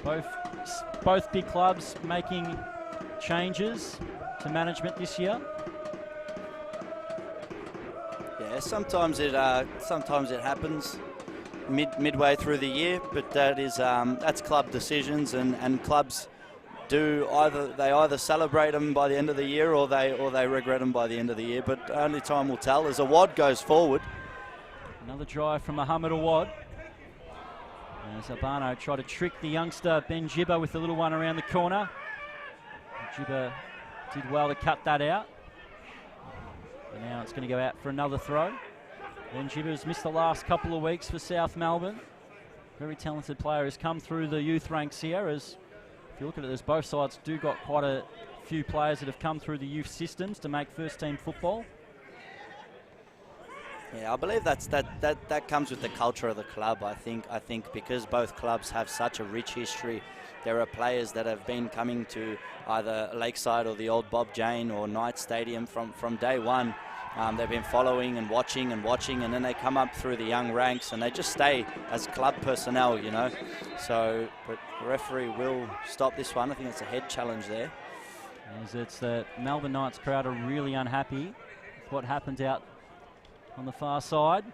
Both big clubs making changes to management this year. Yeah, sometimes it happens midway through the year, but that's club decisions, and clubs either celebrate them by the end of the year or they regret them by the end of the year. But only time will tell. As Awad goes forward. Another drive from Mohamed Awad. As Albano tried to trick the youngster Ben Jibber with the little one around the corner. Jibber did well to cut that out. And now it's going to go out for another throw. Ben Jibber's missed the last couple of weeks for South Melbourne. Very talented player, has come through the youth ranks here. As if you look at it, there's both sides do got quite a few players that have come through the youth systems to make first team football. Yeah, I believe that comes with the culture of the club. I think because both clubs have such a rich history, there are players that have been coming to either Lakeside or the old Bob Jane or Knight Stadium from day one. They've been following and watching, and then they come up through the young ranks and they just stay as club personnel, you know. So, but the referee will stop this one. I think it's a head challenge there. As it's the Melbourne Knights crowd are really unhappy with what happened out on the far side.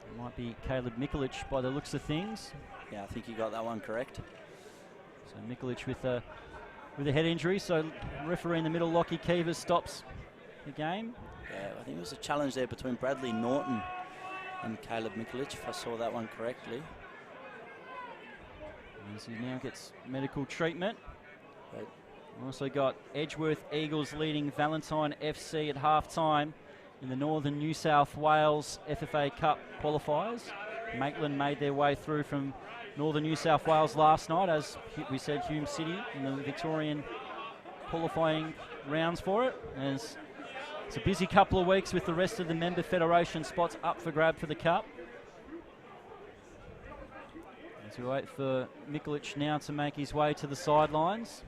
It might be Caleb Mikulic by the looks of things. Yeah, I think you got that one correct. So Mikulic with a head injury. So referee in the middle, Lockie Keever, stops the game. Yeah, I think it was a challenge there between Bradley Norton and Caleb Mikulic, if I saw that one correctly. As he now gets medical treatment. Right. We've also got Edgeworth Eagles leading Valentine FC at half-time in the Northern New South Wales FFA Cup qualifiers. Maitland made their way through from Northern New South Wales last night, as we said, Hume City in the Victorian qualifying rounds for it. As it's a busy couple of weeks with the rest of the member federation spots up for grab for the Cup. As we wait for Mikulic now to make his way to the sidelines.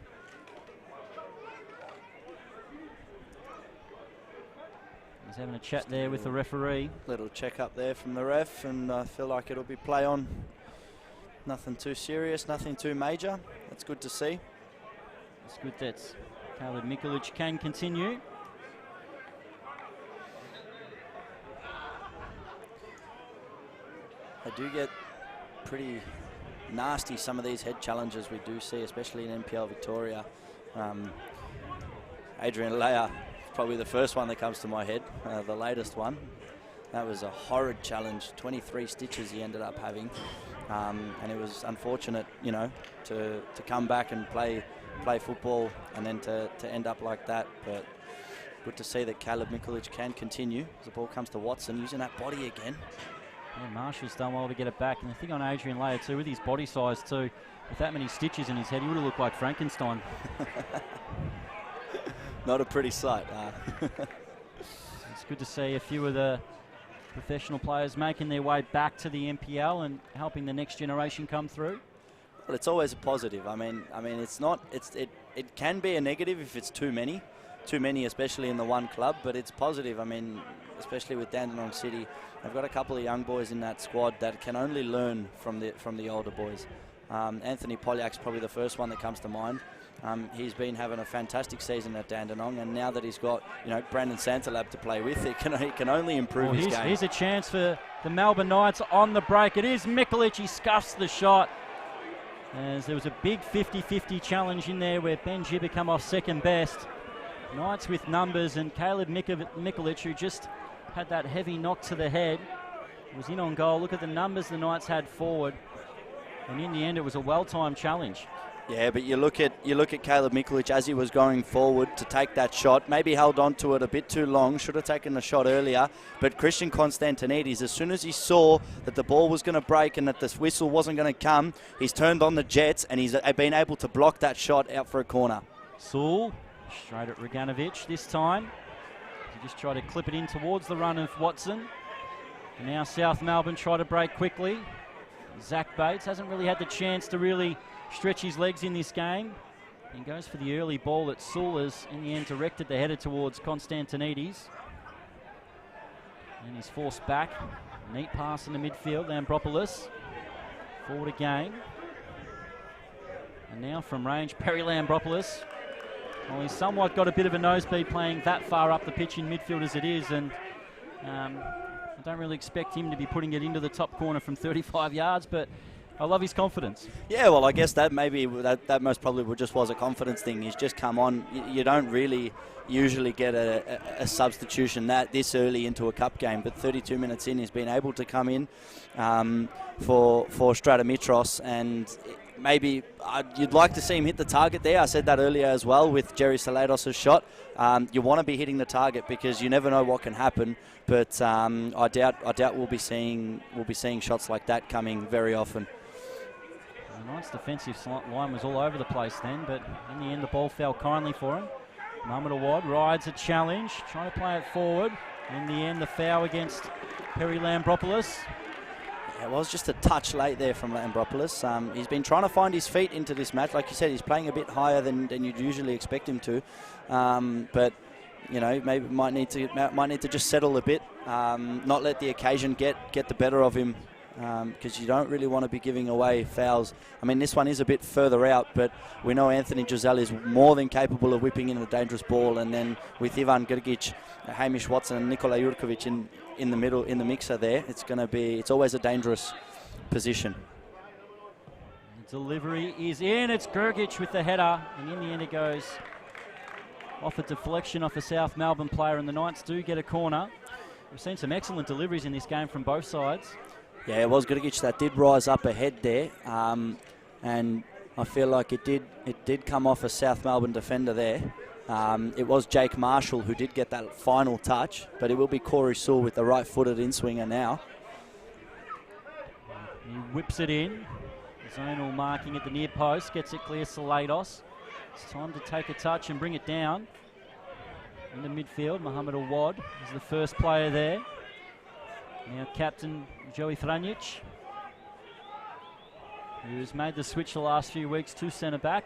He's having a chat there with the referee. Little check up there from the ref, and I feel like it'll be play on. Nothing too serious, nothing too major. That's good to see. It's good that Caleb Mikulic can continue. I do get pretty nasty, some of these head challenges we do see, especially in NPL Victoria. Adrian Leia, probably the first one that comes to my head, the latest one. That was a horrid challenge, 23 stitches he ended up having. And it was unfortunate, you know, to come back and play football and then to end up like that. But good to see that Caleb Mikulic can continue as the ball comes to Watson, using that body again. Yeah, Marshall's done well to get it back. And the thing on Adrian Leia too, with his body size too, with that many stitches in his head, he would have looked like Frankenstein. Not a pretty sight. It's good to see a few of the professional players making their way back to the NPL and helping the next generation come through. Well, it's always a positive. I mean, it can be a negative if it's too many, especially in the one club. But it's positive. I mean, especially with Dandenong City, they've got a couple of young boys in that squad that can only learn from the older boys. Anthony Polyak's probably the first one that comes to mind. He's been having a fantastic season at Dandenong, and now that he's got, you know, Brandon Santalab to play with, he can only improve his game. Here's a chance for the Melbourne Knights on the break. It is Mikulic. He scuffs the shot. As there was a big 50-50 challenge in there where Ben Gibber come off second best. Knights with numbers, and Caleb Mikulic, who just had that heavy knock to the head, was in on goal. Look at the numbers the Knights had forward, and in the end it was a well-timed challenge. Yeah, but you look at Caleb Mikulic as he was going forward to take that shot. Maybe held on to it a bit too long. Should have taken the shot earlier. But Christian Constantinides, as soon as he saw that the ball was going to break and that the whistle wasn't going to come, he's turned on the jets and he's been able to block that shot out for a corner. Sewell straight at Reganovic this time. He just tried to clip it in towards the run of Watson. And now South Melbourne try to break quickly. Zach Bates hasn't really had the chance to really stretch his legs in this game. He goes for the early ball that Sewell has in the end directed the header towards Constantinides. And he's forced back. Neat pass in the midfield. Lambropoulos forward again. And now from range, Perry Lambropoulos. Well, he's somewhat got a bit of a nosebleed playing that far up the pitch in midfield as it is, and I don't really expect him to be putting it into the top corner from 35 yards, but I love his confidence. Yeah, well, I guess that maybe that most probably just was a confidence thing. He's just come on. You don't really usually get a substitution this early into a cup game, but 32 minutes in, he's been able to come in for Stratomitros, and maybe you'd like to see him hit the target there. I said that earlier as well with Jerry Salados' shot. You want to be hitting the target because you never know what can happen. But I doubt we'll be seeing shots like that coming very often. The Knights' defensive line was all over the place then, but in the end the ball fell kindly for him. Mohamed Awad rides a challenge, trying to play it forward. In the end, the foul against Perry Lambropoulos. It was just a touch late there from Lambropoulos. He's been trying to find his feet into this match. Like you said, he's playing a bit higher than you'd usually expect him to. But you know, maybe might need to just settle a bit, not let the occasion get the better of him, because you don't really want to be giving away fouls. I mean, this one is a bit further out, but we know Anthony Giselle is more than capable of whipping in a dangerous ball. And then with Ivan Grgic, Hamish Watson, and Nikola Jurkovic in the middle, in the mixer there, it's always a dangerous position. The delivery is in. It's Grgic with the header, and in the end it goes off a deflection off a South Melbourne player, and the Knights do get a corner. We've seen some excellent deliveries in this game from both sides. Yeah, it was Grgic that did rise up ahead there, and I feel like it did come off a South Melbourne defender there. It was Jake Marshall who did get that final touch, but it will be Corey Sewell with the right-footed in-swinger now. He whips it in. Zonal marking at the near post, gets it clear Salados. It's time to take a touch and bring it down. In the midfield, Mohamed Awad is the first player there. Now captain Joey Franjic, who's made the switch the last few weeks to centre-back.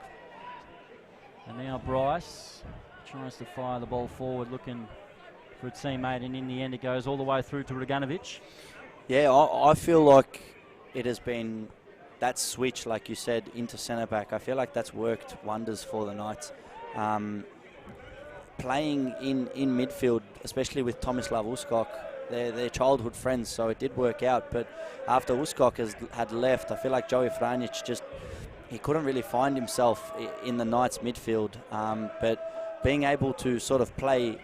And now Bryce tries to fire the ball forward, looking for a teammate, and in the end it goes all the way through to Reganovic. Yeah, I feel like it has been that switch, like you said, into centre-back. I feel like that's worked wonders for the Knights. Playing in midfield, especially with Tomislav Uskok, they're childhood friends, so it did work out. But after Uskok had left, I feel like Joey Franjic he couldn't really find himself in the Knights midfield. But being able to sort of play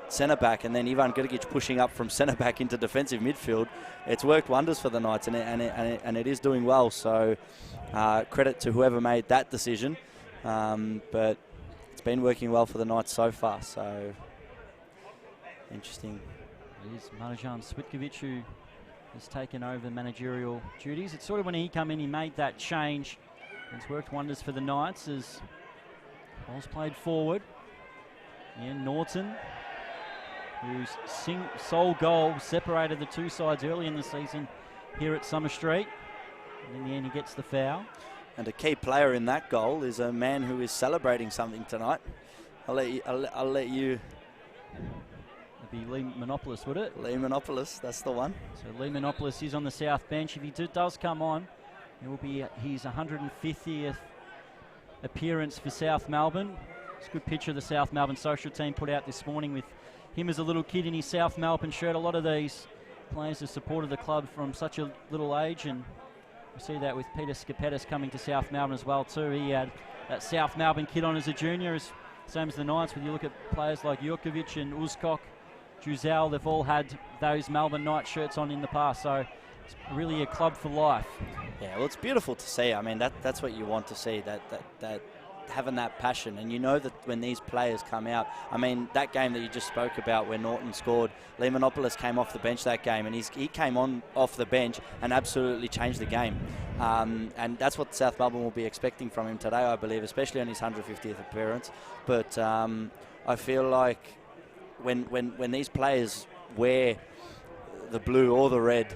centre back and then Ivan Grgic pushing up from centre back into defensive midfield, it's worked wonders for the Knights, and it is doing well. So credit to whoever made that decision. But it's been working well for the Knights so far. So interesting. It is Marjan Svitkovic who has taken over managerial duties. It's sort of when he came in, he made that change. It's worked wonders for the Knights as ball's played forward. Ian Norton, whose sole goal separated the two sides early in the season here at Summer Street. And in the end, he gets the foul. And a key player in that goal is a man who is celebrating something tonight. I'll let you. It'd be Lee Monopolis, would it? Lee Monopolis, that's the one. So Lee Monopolis is on the south bench. If he does come on, it will be his 150th appearance for South Melbourne. It's a good picture the South Melbourne social team put out this morning with him as a little kid in his South Melbourne shirt. A lot of these players have supported the club from such a little age, and we see that with Peter Skapetis coming to South Melbourne as well too. He had that South Melbourne kid on as a junior, same as the Knights. When you look at players like Jurkovic and Uskok, Juzel, they've all had those Melbourne Knights shirts on in the past, so it's really a club for life. Yeah, well, it's beautiful to see. I mean, that's what you want to see, that having that passion. And you know that when these players come out, I mean, that game that you just spoke about where Norton scored, Lee Monopolis came off the bench that game, and he came on off the bench and absolutely changed the game. And that's what South Melbourne will be expecting from him today, I believe, especially on his 150th appearance. But I feel like when these players wear the blue or the red,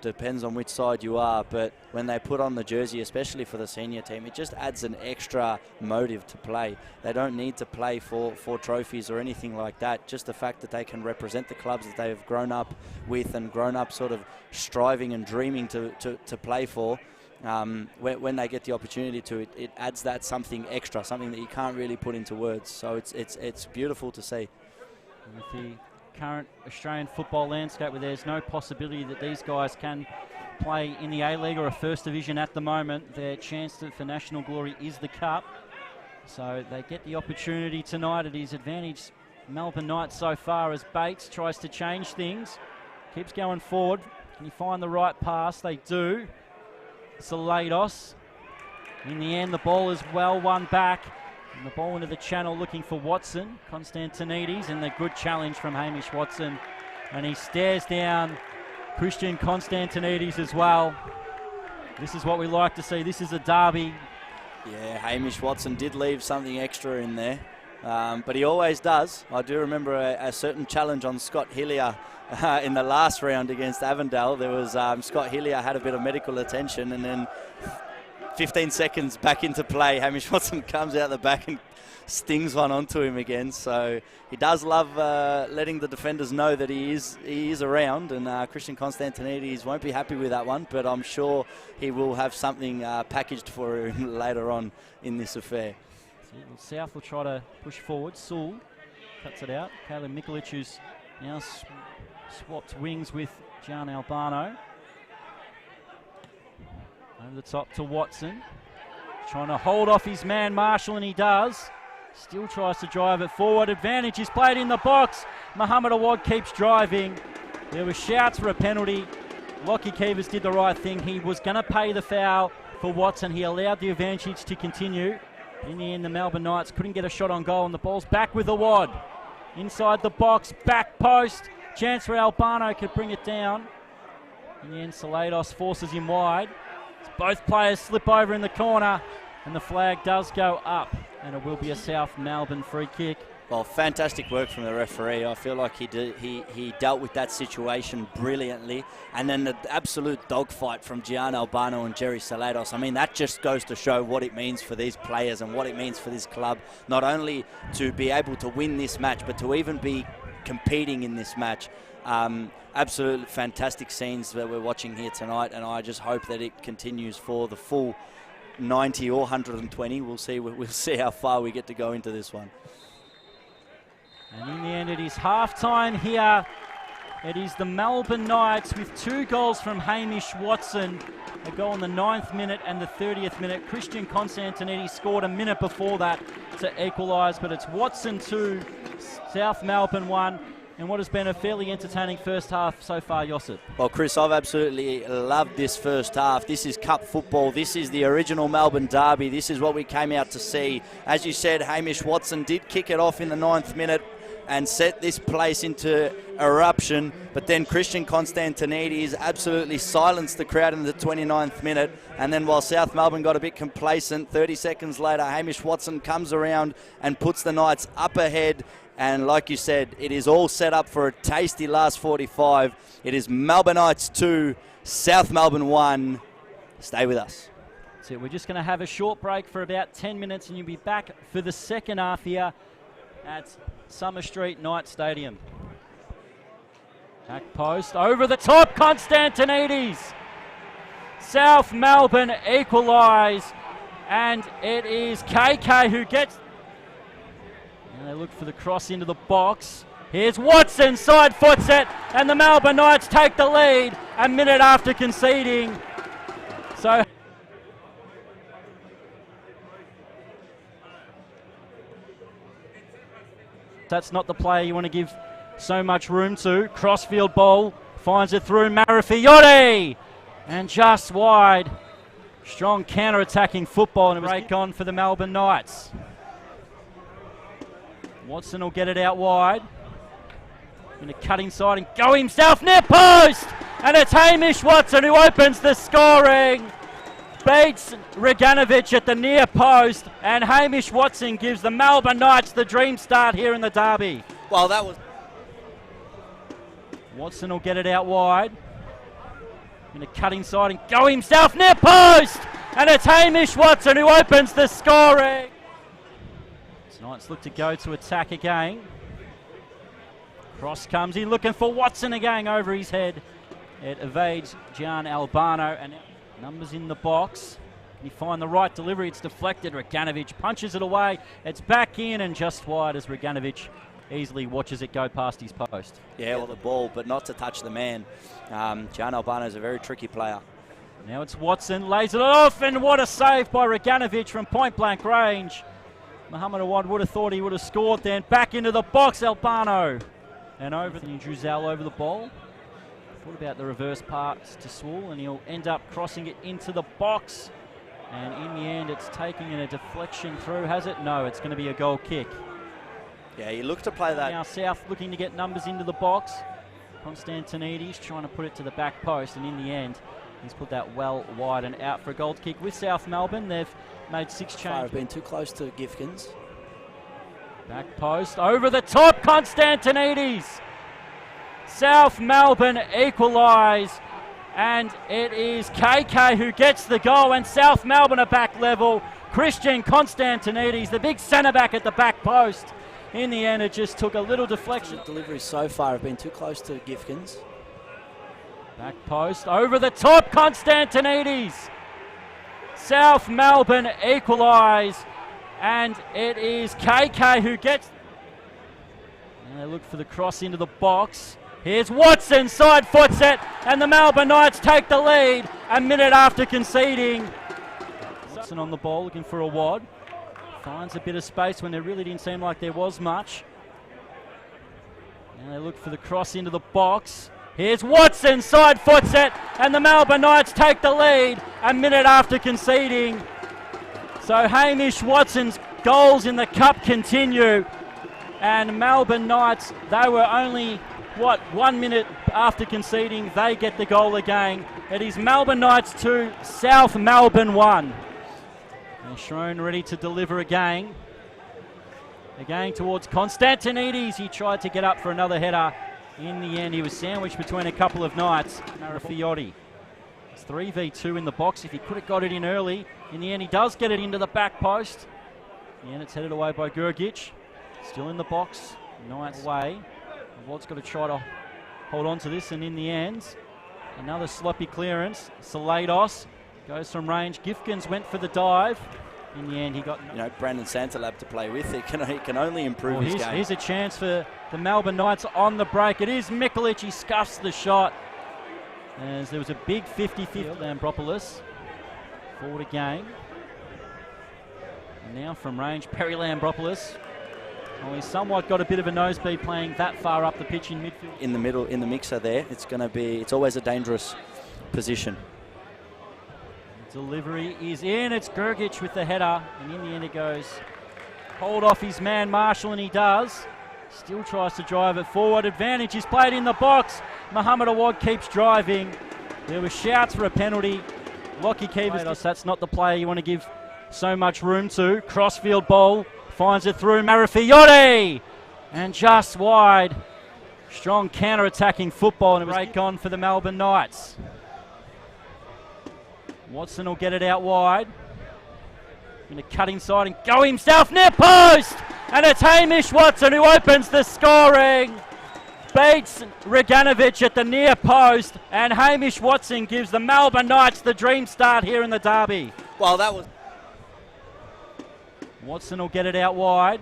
depends on which side you are, but when they put on the jersey, especially for the senior team, it just adds an extra motive to play. They don't need to play for trophies or anything like that. Just the fact that they can represent the clubs that they've grown up with and grown up sort of striving and dreaming to play for. When they get the opportunity to, it adds that something extra, something that you can't really put into words. So it's beautiful to see. With the current Australian football landscape, where there's no possibility that these guys can play in the A-League or a First Division at the moment, their chance for national glory is the Cup. So they get the opportunity tonight. It is advantage Melbourne Knights so far as Bates tries to change things. Keeps going forward. Can you find the right pass? They do. Salados. In the end, the ball is well won back. And the ball into the channel looking for Watson. Constantinides, and the good challenge from Hamish Watson. And he stares down Christian Constantinides as well. This is what we like to see. This is a derby. Yeah, Hamish Watson did leave something extra in there. But he always does. I do remember a certain challenge on Scott Hillier in the last round against Avondale. There was Scott Hillier had a bit of medical attention, and then 15 seconds back into play, Hamish Watson comes out the back and stings one onto him again. So he does love letting the defenders know that he is around, and Christian Constantinides won't be happy with that one, but I'm sure he will have something packaged for him later on in this affair. South will try to push forward. Sewell cuts it out. Caleb Mikulic, who's now swapped wings with Gian Albano. Over the top to Watson. Trying to hold off his man Marshall, and he does. Still tries to drive it forward. Advantage is played in the box. Muhammad Awad keeps driving. There were shouts for a penalty. Lockie Keevers did the right thing. He was going to pay the foul for Watson. He allowed the advantage to continue. In the end, the Melbourne Knights couldn't get a shot on goal, and the ball's back with Awad. Inside the box, back post. Chance for Albano could bring it down. In the end, Salados forces him wide. Both players slip over in the corner, and the flag does go up, and it will be a South Melbourne free kick. Well, fantastic work from the referee. I feel like he dealt with that situation brilliantly. And then the absolute dogfight from Gian Albano and Jerry Salados. I mean, that just goes to show what it means for these players and what it means for this club, not only to be able to win this match, but to even be competing in this match. Absolutely fantastic scenes that we're watching here tonight, and I just hope that it continues for the full 90 or 120. We'll see how far we get to go into this one. And in the end, it is half-time here It is the Melbourne Knights with 2 goals from Hamish Watson. A goal in the 9th minute and the 30th minute. Christian Constantinides scored a minute before that to equalise, but it's Watson 2, South Melbourne 1. And what has been a fairly entertaining first half so far, Josip? Well, Chris, I've absolutely loved this first half. This is cup football. This is the original Melbourne derby. This is what we came out to see. As you said, Hamish Watson did kick it off in the 9th minute and set this place into eruption. But then Christian Constantinides absolutely silenced the crowd in the 29th minute. And then while South Melbourne got a bit complacent, 30 seconds later, Hamish Watson comes around and puts the Knights up ahead. And like you said, it is all set up for a tasty last 45. It is Melbourne Knights 2, South Melbourne 1. Stay with us. So we're just going to have a short break for about 10 minutes and you'll be back for the second half here at Summer Street Knight Stadium. Back post, over the top, Constantinides. South Melbourne equalise, and it is KK who gets... And they look for the cross into the box. Here's Watson, side foots it, and the Melbourne Knights take the lead a minute after conceding. So that's not the player you want to give so much room to. Crossfield ball, finds it through Marifiotti, and just wide. Strong counter-attacking football, and a break on for the Melbourne Knights. Watson will get it out wide. Going to cut inside and go himself near post! And it's Hamish Watson who opens the scoring. Beats Reganovic at the near post, and Hamish Watson gives the Melbourne Knights the dream start here in the derby. Well, that was... Watson will get it out wide. Going to cut inside and go himself near post! And it's Hamish Watson who opens the scoring. Knights look to go to attack again. Cross comes in, looking for Watson again over his head. It evades Gian Albano, and numbers in the box. Can he find the right delivery? It's deflected. Reganovic punches it away. It's back in and just wide as Reganovic easily watches it go past his post. Yeah, well, the ball, but not to touch the man. Gian Albano is a very tricky player. Now it's Watson, lays it off, and what a save by Reganovic from point-blank range. Muhammad Awad would have thought he would have scored then. Back into the box, Albano. And over the Druzell over the ball. Thought about the reverse pass to Swool, and he'll end up crossing it into the box. And in the end, it's taking a deflection through. Has it? No, it's going to be a goal kick. Yeah, you look to play that. Now South looking to get numbers into the box. Constantinides trying to put it to the back post, and in the end, he's put that well wide and out for a goal kick. With South Melbourne, they've made 6 changes. I've been too close to Gifkins. Back post, over the top, Constantinides. South Melbourne equalise, and it is KK who gets the goal, and South Melbourne are back level. Christian Constantinides, the big centre-back at the back post. In the end, it just took a little deflection. Deliveries so far have been too close to Gifkins. Back post, over the top, Constantinides. South Melbourne equalise, and it is KK who gets... And they look for the cross into the box. Here's Watson, side foots it, and the Melbourne Knights take the lead a minute after conceding. Watson on the ball, looking for a wad. Finds a bit of space when there really didn't seem like there was much. And they look for the cross into the box. Here's Watson, side foots it, and the Melbourne Knights take the lead a minute after conceding. So Hamish Watson's goals in the cup continue, and Melbourne Knights, they were only, 1 minute after conceding, they get the goal again. It is Melbourne Knights 2, South Melbourne 1. And Schroen ready to deliver again. Again towards Constantinides, he tried to get up for another header. In the end, he was sandwiched between a couple of Knights. Marifiotti. It's 3v2 in the box. If he could have got it in early, in the end, he does get it into the back post. In the end, it's headed away by Gurgic. Still in the box. Knights away. Ward's got to try to hold on to this, and in the end, another sloppy clearance. Salados goes from range. Gifkins went for the dive. In the end, he got... Brandon Santalab to play with. He can only improve his game. Here's a chance for the Melbourne Knights on the break. It is Mikulic. He scuffs the shot. As there was a big 50-50. Lambropoulos forward again. And now from range, Perry Lambropoulos. Well, he's somewhat got a bit of a nosebleed playing that far up the pitch in midfield. In the middle, in the mixer there, it's always a dangerous position. Delivery is in. It's Gergic with the header, and in the end it goes. Hold off his man Marshall, and he does. Still tries to drive it forward. Advantage is played in the box. Mohamed Awad keeps driving. There were shouts for a penalty. Lockie Keevers, that's not the player you want to give so much room to. Crossfield ball, finds it through Marifiotti, and just wide. Strong counter-attacking football, and it was break on for the Melbourne Knights. Watson will get it out wide. Going to cut inside and go himself near post, and it's Hamish Watson who opens the scoring. Beats Reganovic at the near post, and Hamish Watson gives the Melbourne Knights the dream start here in the derby. Well, that was... Watson will get it out wide.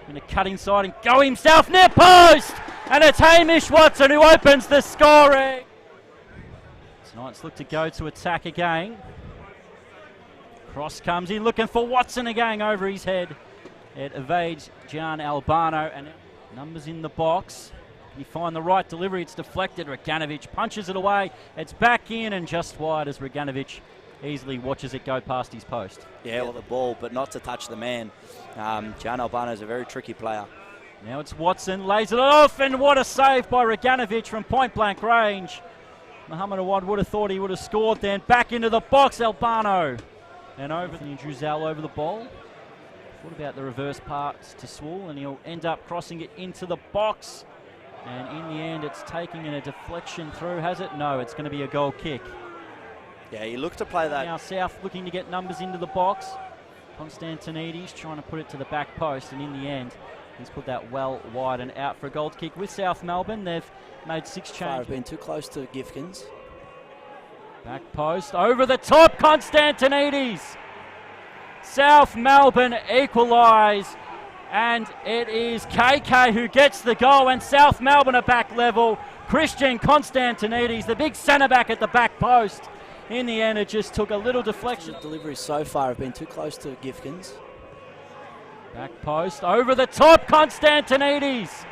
Going to cut inside and go himself near post, and it's Hamish Watson who opens the scoring. Knights look to go to attack again. Cross comes in, looking for Watson again over his head. It evades Gian Albano, and numbers in the box. You find the right delivery, it's deflected. Reganovic punches it away. It's back in and just wide as Reganovic easily watches it go past his post. Yeah, well, the ball, but not to touch the man. Gian Albano is a very tricky player. Now it's Watson, lays it off, and what a save by Reganovic from point-blank range. Mohamed Awad would have thought he would have scored then. Back into the box, Albano. And over to Druzal over the ball. Thought about the reverse pass to Swool, and he'll end up crossing it into the box. And in the end, it's taking in a deflection through. Has it? No, it's going to be a goal kick. Yeah, he looked to play that. Now South looking to get numbers into the box. Constantinides trying to put it to the back post, and in the end, he's put that well wide and out for a goal kick. With South Melbourne, they've made 6 changes. I've been too close to Gifkins. Back post, over the top, Constantinides. South Melbourne equalise, and it is KK who gets the goal, and South Melbourne are back level. Christian Constantinides, the big centre-back at the back post. In the end, it just took a little deflection. The deliveries so far have been too close to Gifkins. Back post, over the top, Constantinides.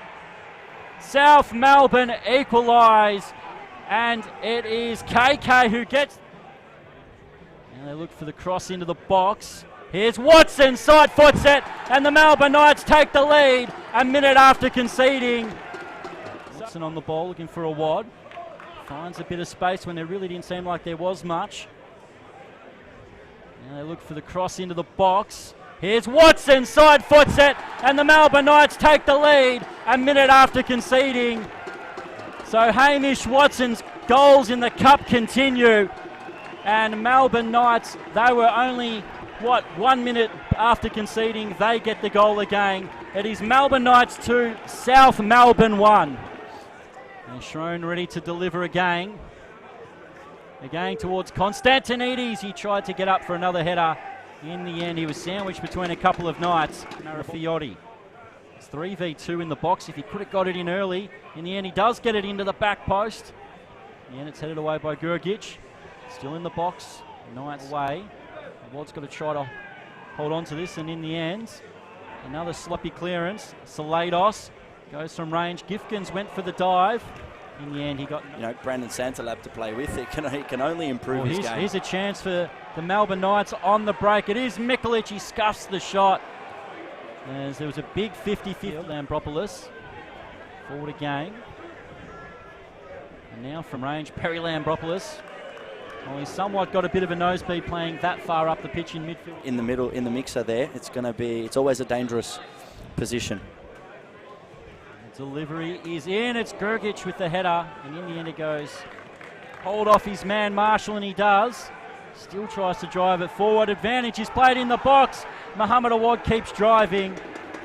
South Melbourne equalise, and it is KK who gets... Now they look for the cross into the box. Here's Watson, side foots it, and the Melbourne Knights take the lead a minute after conceding. Watson on the ball, looking for a wad. Finds a bit of space when there really didn't seem like there was much. Now they look for the cross into the box. Here's Watson, side foots it, and the Melbourne Knights take the lead a minute after conceding. So Hamish Watson's goals in the cup continue, and Melbourne Knights, they were only, 1 minute after conceding, they get the goal again. It is Melbourne Knights 2, South Melbourne 1. And Schroen ready to deliver again. Again towards Constantinides, he tried to get up for another header. In the end, he was sandwiched between a couple of Knights. Marifiotti. It's 3v2 in the box. If he could have got it in early, in the end, he does get it into the back post. In the end, it's headed away by Gergic. Still in the box. Knights away. Wad's got to try to hold on to this, and in the end, another sloppy clearance. Salados goes from range. Gifkins went for the dive. In the end, he got... Brandon Santalab to play with. He can only improve his game. Here's a chance for the Melbourne Knights on the break. It is Mikulic. He scuffs the shot. As there was a big 50-50. Lambropoulos forward again. And now from range, Perry Lambropoulos. Well, he's somewhat got a bit of a nosebleed playing that far up the pitch in midfield. In the middle, in the mixer there, it's always a dangerous position. Delivery is in. It's Gergic with the header, and in the end it goes. Hold off his man Marshall, and he does. Still tries to drive it forward. Advantage is played in the box. Mohamed Awad keeps driving.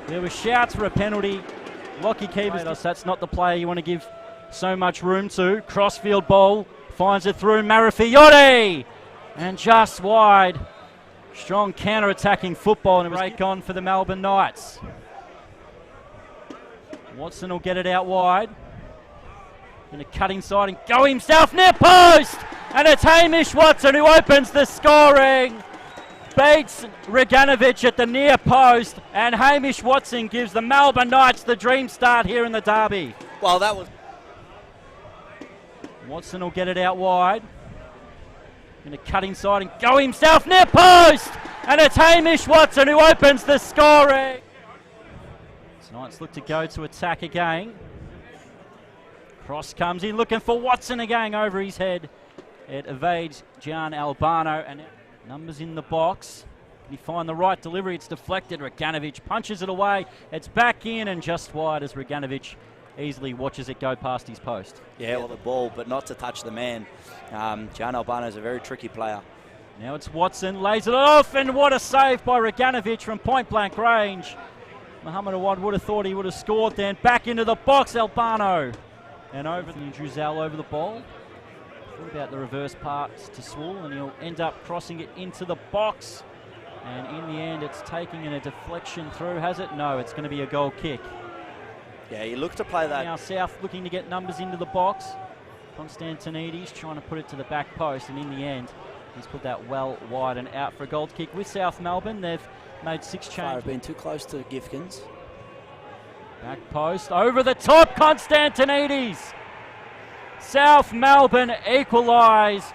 There were shouts for a penalty. Lockie Keevers, that's not the player you want to give so much room to. Crossfield ball, finds it through Marifiotti, and just wide. Strong counter-attacking football and a break on for the Melbourne Knights. Watson will get it out wide. Going to cut inside and go himself near post! And it's Hamish Watson who opens the scoring. Beats Reganovic at the near post, and Hamish Watson gives the Melbourne Knights the dream start here in the derby. Well, that was... Watson will get it out wide. Going to cut inside and go himself near post! And it's Hamish Watson who opens the scoring. Knights look to go to attack again. Cross comes in, looking for Watson again over his head. It evades Gian Albano, and numbers in the box. Can he find the right delivery? It's deflected. Reganovic punches it away. It's back in and just wide as Reganovic easily watches it go past his post. Yeah, well, the ball, but not to touch the man. Gian Albano is a very tricky player. Now it's Watson, lays it off, and what a save by Reganovic from point-blank range. Muhammad Awad would have thought he would have scored then. Back into the box, Albano. And over Druzell over the ball. Thought about the reverse pass to Swool, and he'll end up crossing it into the box. And in the end, it's taking a deflection through. Has it? No, it's going to be a goal kick. Yeah, he looked to play that. Now South looking to get numbers into the box. Constantinides trying to put it to the back post, and in the end, he's put that well wide and out for a goal kick. With South Melbourne, they've made 6 changes. Been too close to Gifkins. Back post, over the top, Constantinides. South Melbourne equalise,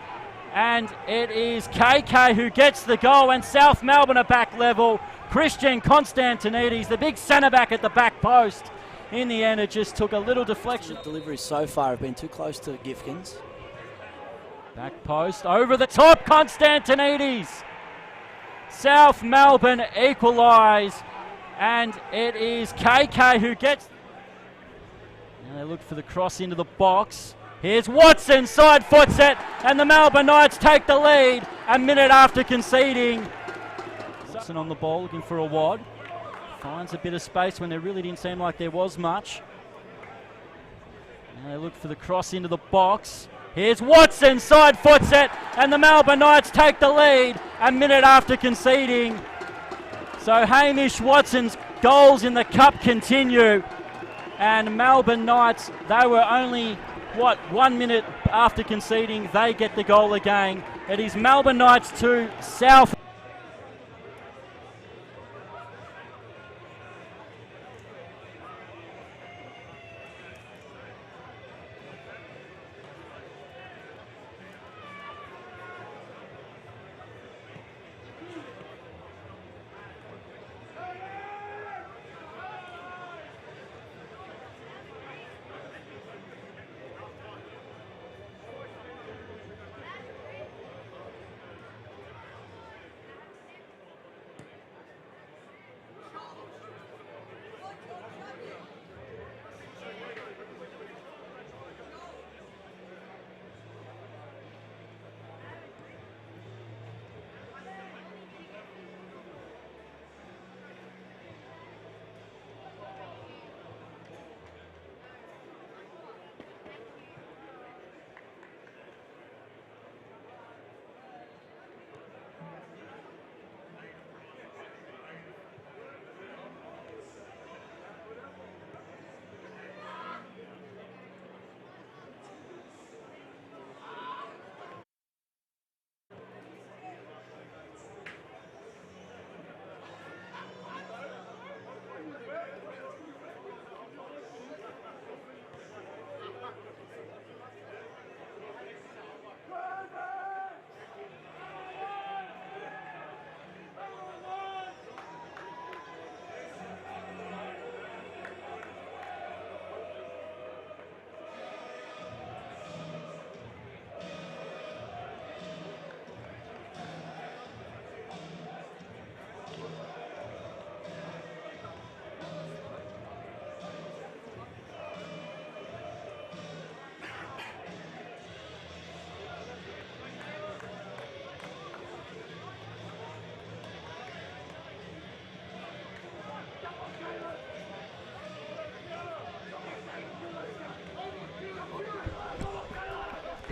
and it is KK who gets the goal, and South Melbourne are back level. Christian Constantinides, the big centre back at the back post. In the end, it just took a little deflection. The deliveries so far have been too close to Gifkins. Back post, over the top, Constantinides. South Melbourne equalise, and it is KK who gets... Now they look for the cross into the box. Here's Watson, side foots it, and the Melbourne Knights take the lead a minute after conceding. Watson on the ball, looking for a wad. Finds a bit of space when there really didn't seem like there was much. Now they look for the cross into the box. Here's Watson, side foots it, and the Melbourne Knights take the lead a minute after conceding. So Hamish Watson's goals in the cup continue, and Melbourne Knights, they were only, 1 minute after conceding, they get the goal again. It is Melbourne Knights 2, South.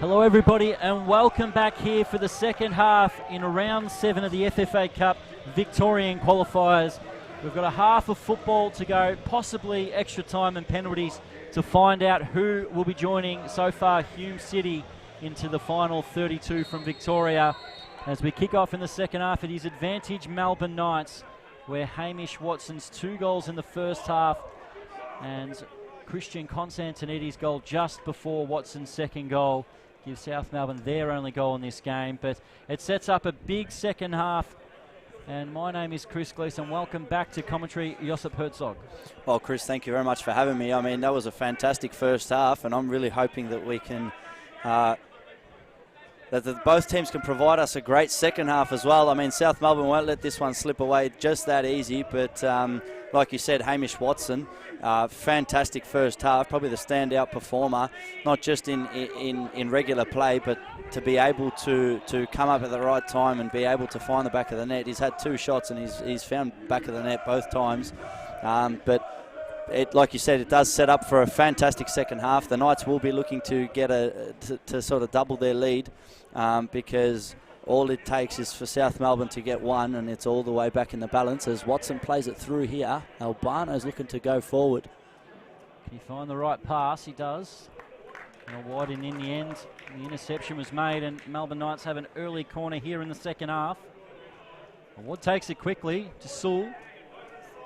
Hello everybody and welcome back here for the second half in round 7 of the FFA Cup Victorian qualifiers. We've got a half of football to go, possibly extra time and penalties to find out who will be joining so far Hume City into the final 32 from Victoria. As we kick off in the second half, it is advantage Melbourne Knights, where Hamish Watson's 2 goals in the first half and Christian Constantinides' goal just before Watson's second goal gives South Melbourne their only goal in this game. But it sets up a big second half. And my name is Chris Gleeson. Welcome back to commentary, Josip Herzog. Well, Chris, thank you very much for having me. I mean, that was a fantastic first half, and I'm really hoping that we can, both teams can provide us a great second half as well. I mean, South Melbourne won't let this one slip away just that easy, but like you said, Hamish Watson, fantastic first half, probably the standout performer, not just in regular play, but to be able to come up at the right time and be able to find the back of the net. He's had 2 shots and he's found back of the net both times. But like you said, it does set up for a fantastic second half. The Knights will be looking to get to sort of double their lead because all it takes is for South Melbourne to get 1, and it's all the way back in the balance as Watson plays it through here. Albano's looking to go forward. Can he find the right pass? He does. And wide in the end, the interception was made, and Melbourne Knights have an early corner here in the second half. Ward takes it quickly to Sewell,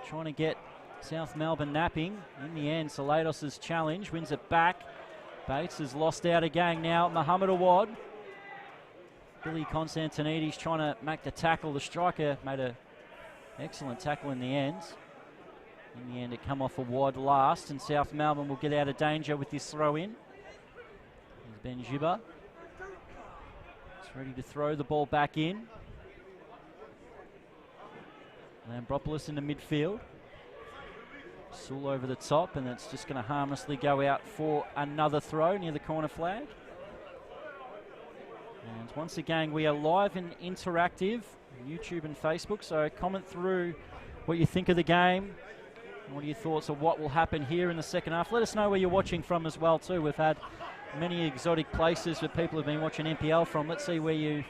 trying to get South Melbourne napping. In the end, Salados' challenge, wins it back. Bates has lost out again now. Mohammed Awad. Billy Constantinides trying to make the tackle. The striker made an excellent tackle in the end. In the end, it come off Awad last, and South Melbourne will get out of danger with this throw in. Here's Ben Jiba. He's ready to throw the ball back in. Lambropoulos in the midfield. Sewell over the top, and that's just going to harmlessly go out for another throw near the corner flag. And once again, we are live and interactive on YouTube and Facebook, so comment through what you think of the game. And what are your thoughts of what will happen here in the second half? Let us know where you're watching from as well too. We've had many exotic places where people have been watching NPL from. Let's see where you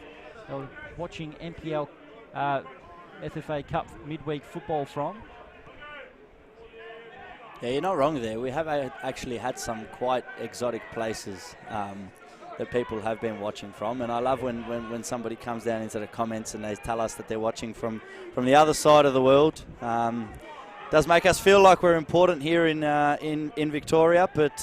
are watching NPL FFA Cup midweek football from. Yeah, you're not wrong there. We have actually had some quite exotic places that people have been watching from, and I love when somebody comes down into the comments and they tell us that they're watching from the other side of the world. Does make us feel like we're important here in Victoria, but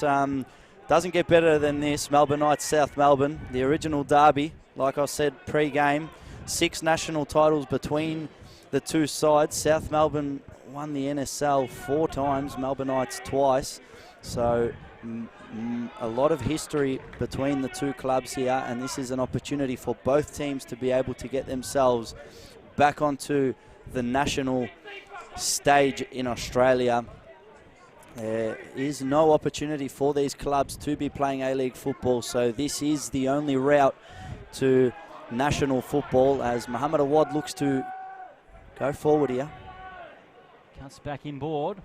doesn't get better than this. Melbourne Knights, South Melbourne, the original derby. Like I said pre-game, 6 national titles between the two sides. South Melbourne won the NSL 4 times, Melbourne Knights twice. So a lot of history between the two clubs here, and this is an opportunity for both teams to be able to get themselves back onto the national stage in Australia. There is no opportunity for these clubs to be playing A-League football, so this is the only route to national football as Mohammed Awad looks to go forward here. Cuts back inboard.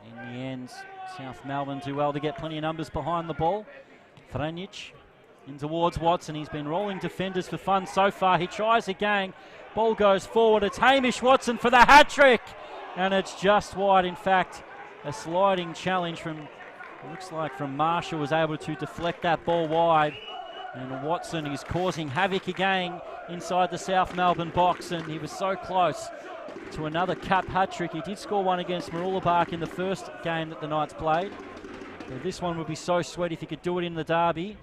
In the end, South Melbourne do well to get plenty of numbers behind the ball. Franic in towards Watson. He's been rolling defenders for fun so far. He tries again. Ball goes forward. It's Hamish Watson for the hat-trick. And it's just wide. In fact, a sliding challenge from, it looks like from Marshall, was able to deflect that ball wide. And Watson is causing havoc again inside the South Melbourne box, and he was so close to another cup hat-trick. He did score one against Mooloolaba in the first game that the Knights played. So this one would be so sweet if he could do it in the derby.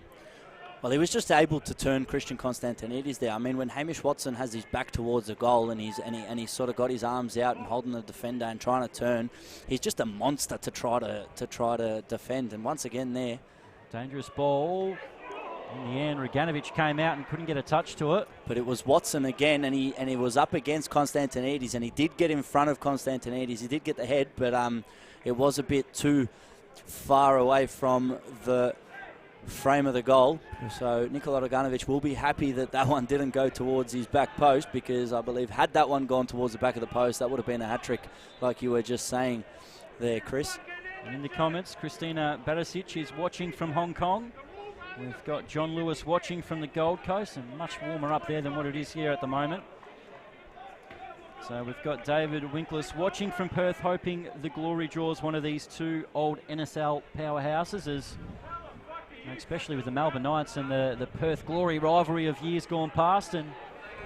Well, he was just able to turn Christian Constantinides there. I mean, when Hamish Watson has his back towards the goal and he's sort of got his arms out and holding the defender and trying to turn, he's just a monster to try to defend. And once again there, dangerous ball. In the end, Reganovic came out and couldn't get a touch to it. But it was Watson again, and he was up against Constantinides, and he did get in front of Constantinides. He did get the head, but it was a bit too far away from the frame of the goal. So Nikola Reganovic will be happy that that one didn't go towards his back post, because I believe had that one gone towards the back of the post, that would have been a hat-trick, like you were just saying there, Chris. And in the comments, Christina Barisic is watching from Hong Kong. We've got John Lewis watching from the Gold Coast, and much warmer up there than what it is here at the moment. So we've got David Winkler watching from Perth, hoping the Glory draws one of these two old NSL powerhouses, as especially with the Melbourne Knights and the Perth Glory rivalry of years gone past, and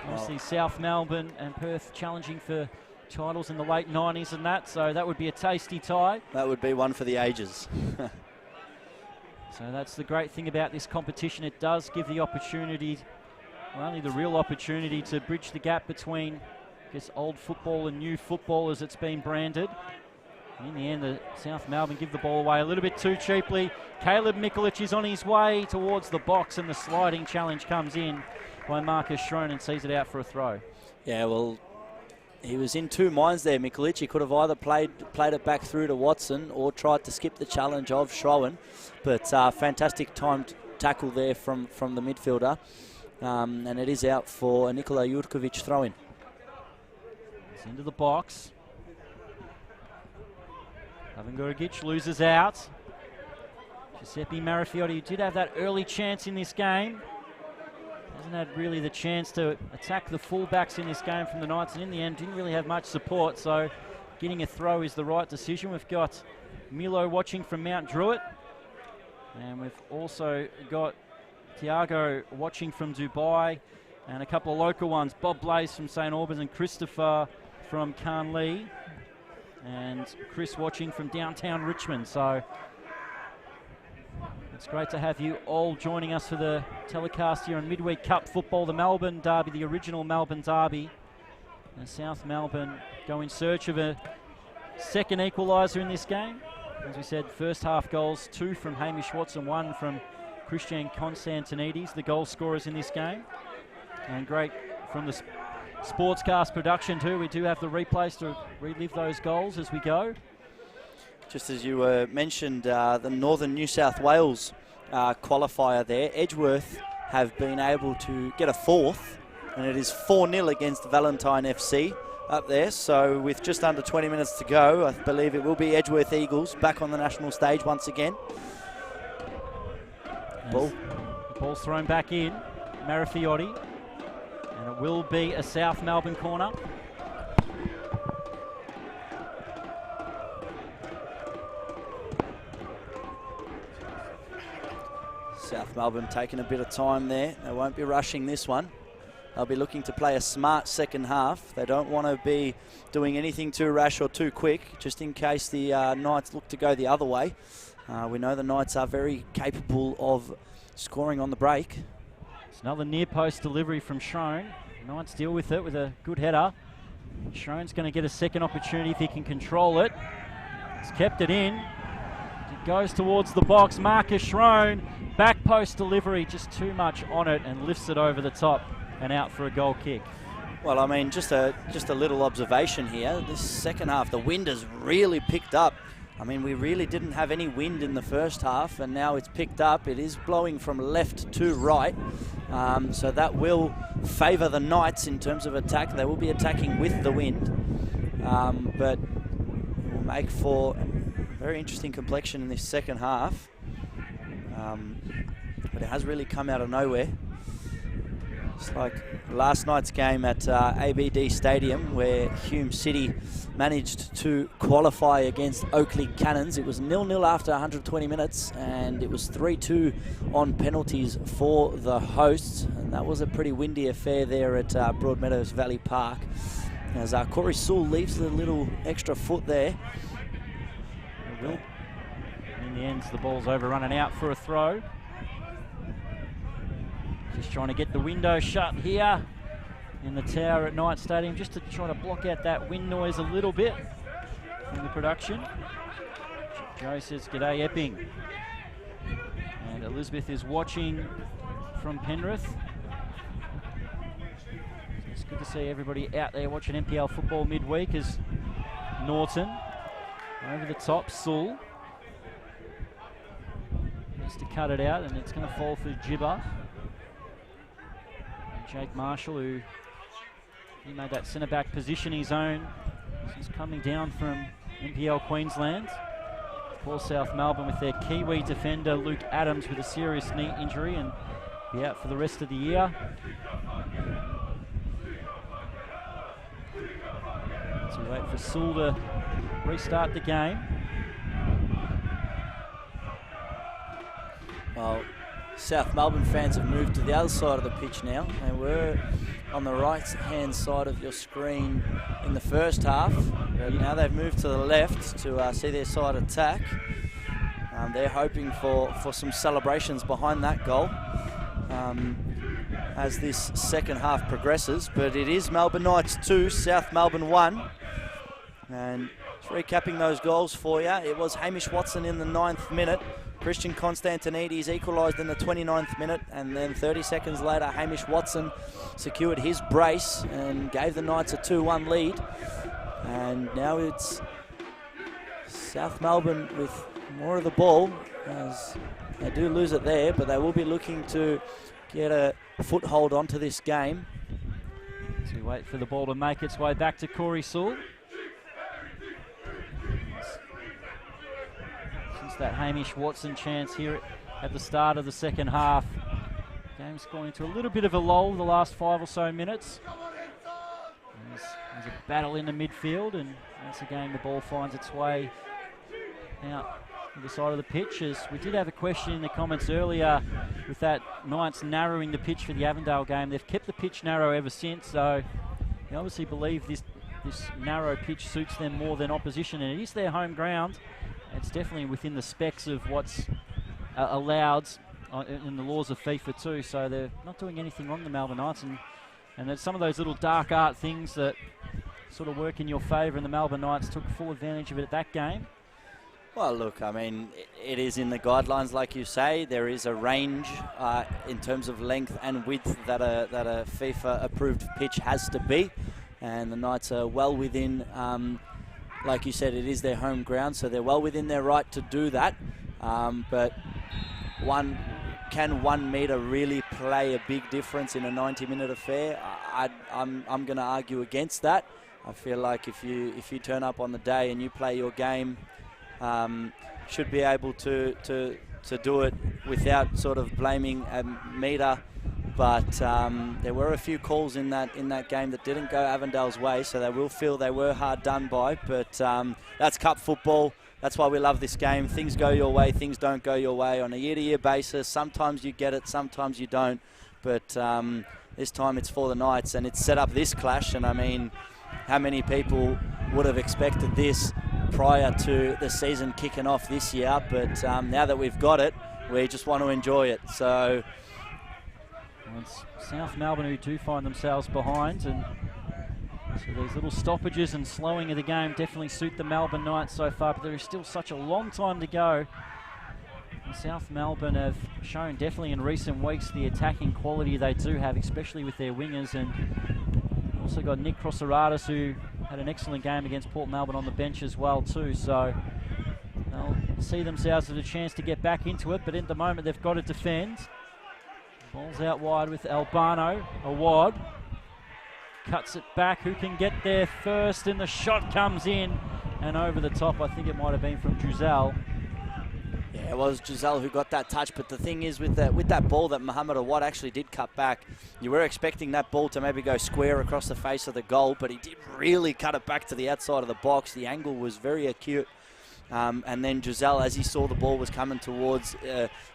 obviously South Melbourne and Perth challenging for titles in the late 90s and that, so that would be a tasty tie. That would be one for the ages. So that's the great thing about this competition. It does give the opportunity, well, only the real opportunity, to bridge the gap between, I guess, old football and new football as it's been branded. And in the end, the South Melbourne give the ball away a little bit too cheaply. Caleb Mikulich is on his way towards the box, and the sliding challenge comes in by Marcus Schroen and sees it out for a throw. Yeah, well, he was in two minds there, Mikulich. He could have either played it back through to Watson or tried to skip the challenge of Schroen. But fantastic timed tackle there from the midfielder. And it is out for a Nikola Jurkovic throw-in. It's into the box. Avangorigic loses out. Giuseppe Marafiotti, who did have that early chance in this game, hasn't had really the chance to attack the fullbacks in this game from the Knights, and in the end didn't really have much support, so getting a throw is the right decision. We've got Milo watching from Mount Druitt, and we've also got Tiago watching from Dubai, and a couple of local ones, Bob Blaze from St Albans and Christopher from Carnley, and Chris watching from downtown Richmond. So it's great to have you all joining us for the telecast here on Midweek Cup football, the Melbourne Derby, the original Melbourne Derby. And South Melbourne go in search of a second equaliser in this game. As we said, first half goals, 2 from Hamish Watson, 1 from Christian Constantinides, the goal scorers in this game. And great from the Sportscast production too. We do have the replays to relive those goals as we go. Just as you mentioned, the Northern New South Wales qualifier there, Edgeworth have been able to get a fourth, and it is 4-0 against Valentine FC up there. So with just under 20 minutes to go, I believe it will be Edgeworth Eagles back on the national stage once again. The ball's thrown back in, Marafiotti, and it will be a South Melbourne corner. South Melbourne taking a bit of time there. They won't be rushing this one. They'll be looking to play a smart second half. They don't want to be doing anything too rash or too quick, just in case the Knights look to go the other way. We know the Knights are very capable of scoring on the break. It's another near post delivery from Schroen. Knights deal with it with a good header. Schroen's going to get a second opportunity if he can control it. He's kept it in. It goes towards the box. Marcus Schroen, back post delivery, just too much on it, and lifts it over the top and out for a goal kick. Well, I mean, just a little observation here. This second half, the wind has really picked up. I mean, we really didn't have any wind in the first half, and now it's picked up. It is blowing from left to right, so that will favour the Knights in terms of attack. They will be attacking with the wind, but it will make for a very interesting complexion in this second half. But it has really come out of nowhere. It's like last night's game at ABD Stadium, where Hume City managed to qualify against Oakley Cannons. It was 0-0 after 120 minutes, and it was 3-2 on penalties for the hosts. And that was a pretty windy affair there at Broadmeadows Valley Park, as Corey Sewell leaves the little extra foot there. In the end, the ball's overrun and out for a throw. Just trying to get the window shut here in the tower at Knight Stadium, just to try to block out that wind noise a little bit from the production. Joe says, "G'day, Epping." And Elizabeth is watching from Penrith. It's good to see everybody out there watching NPL football midweek, as Norton over the top, Sewell needs to cut it out, and it's going to fall for Gibber. Jake Marshall, who he made that centre-back position his own. He's coming down from NPL Queensland. for South Melbourne with their Kiwi defender Luke Adams with a serious knee injury and be out for the rest of the year. So we wait for Sewell to restart the game. Well, South Melbourne fans have moved to the other side of the pitch now. They were on the right-hand side of your screen in the first half, but now they've moved to the left to see their side attack. They're hoping for some celebrations behind that goal as this second half progresses, but it is Melbourne Knights 2, South Melbourne 1. And recapping those goals for you, it was Hamish Watson in the 9th minute. Christian Constantinides equalised in the 29th minute, and then 30 seconds later Hamish Watson secured his brace and gave the Knights a 2-1 lead. And now it's South Melbourne with more of the ball, as they do lose it there, but they will be looking to get a foothold onto this game. So we wait for the ball to make its way back to Corey Sewell. That Hamish Watson chance here at the start of the second half. Game's gone into a little bit of a lull the last 5 or so minutes. There's a battle in the midfield, and once again the ball finds its way out to the side of the pitch. As we did have a question in the comments earlier with that Knights narrowing the pitch for the Avondale game. They've kept the pitch narrow ever since, so they obviously believe this narrow pitch suits them more than opposition, and it is their home ground. It's definitely within the specs of what's allowed in the laws of FIFA too, so they're not doing anything wrong, the Melbourne Knights, and there's some of those little dark art things that sort of work in your favour, and the Melbourne Knights took full advantage of it at that game. Well, look, I mean, it is in the guidelines, like you say. There is a range in terms of length and width that a FIFA-approved pitch has to be, and the Knights are well within. Like you said, it is their home ground, so they're well within their right to do that. But can 1 metre really play a big difference in a 90-minute affair? I'm going to argue against that. I feel like if you turn up on the day and you play your game, should be able to do it without sort of blaming a metre. But there were a few calls in that game that didn't go Avondale's way, so they will feel they were hard done by. But that's cup football. That's why we love this game. Things go your way, things don't go your way on a year-to-year basis. Sometimes you get it, sometimes you don't. But this time it's for the Knights, and it's set up this clash. And I mean, how many people would have expected this prior to the season kicking off this year? But now that we've got it, we just want to enjoy it. So. Well, it's South Melbourne who do find themselves behind, and so these little stoppages and slowing of the game definitely suit the Melbourne Knights so far, but there is still such a long time to go. And South Melbourne have shown definitely in recent weeks the attacking quality they do have, especially with their wingers, and also got Nick Crosseratis, who had an excellent game against Port Melbourne on the bench as well too, so they'll see themselves as a chance to get back into it, but at the moment they've got to defend. Ball's out wide with Albano. Awad cuts it back. Who can get there first? And the shot comes in and over the top. I think it might have been from Giselle. Yeah, it was Giselle who got that touch. But the thing is, with that ball that Mohamed Awad actually did cut back, you were expecting that ball to maybe go square across the face of the goal, but he did really cut it back to the outside of the box. The angle was very acute. And then Giselle, as he saw the ball was coming towards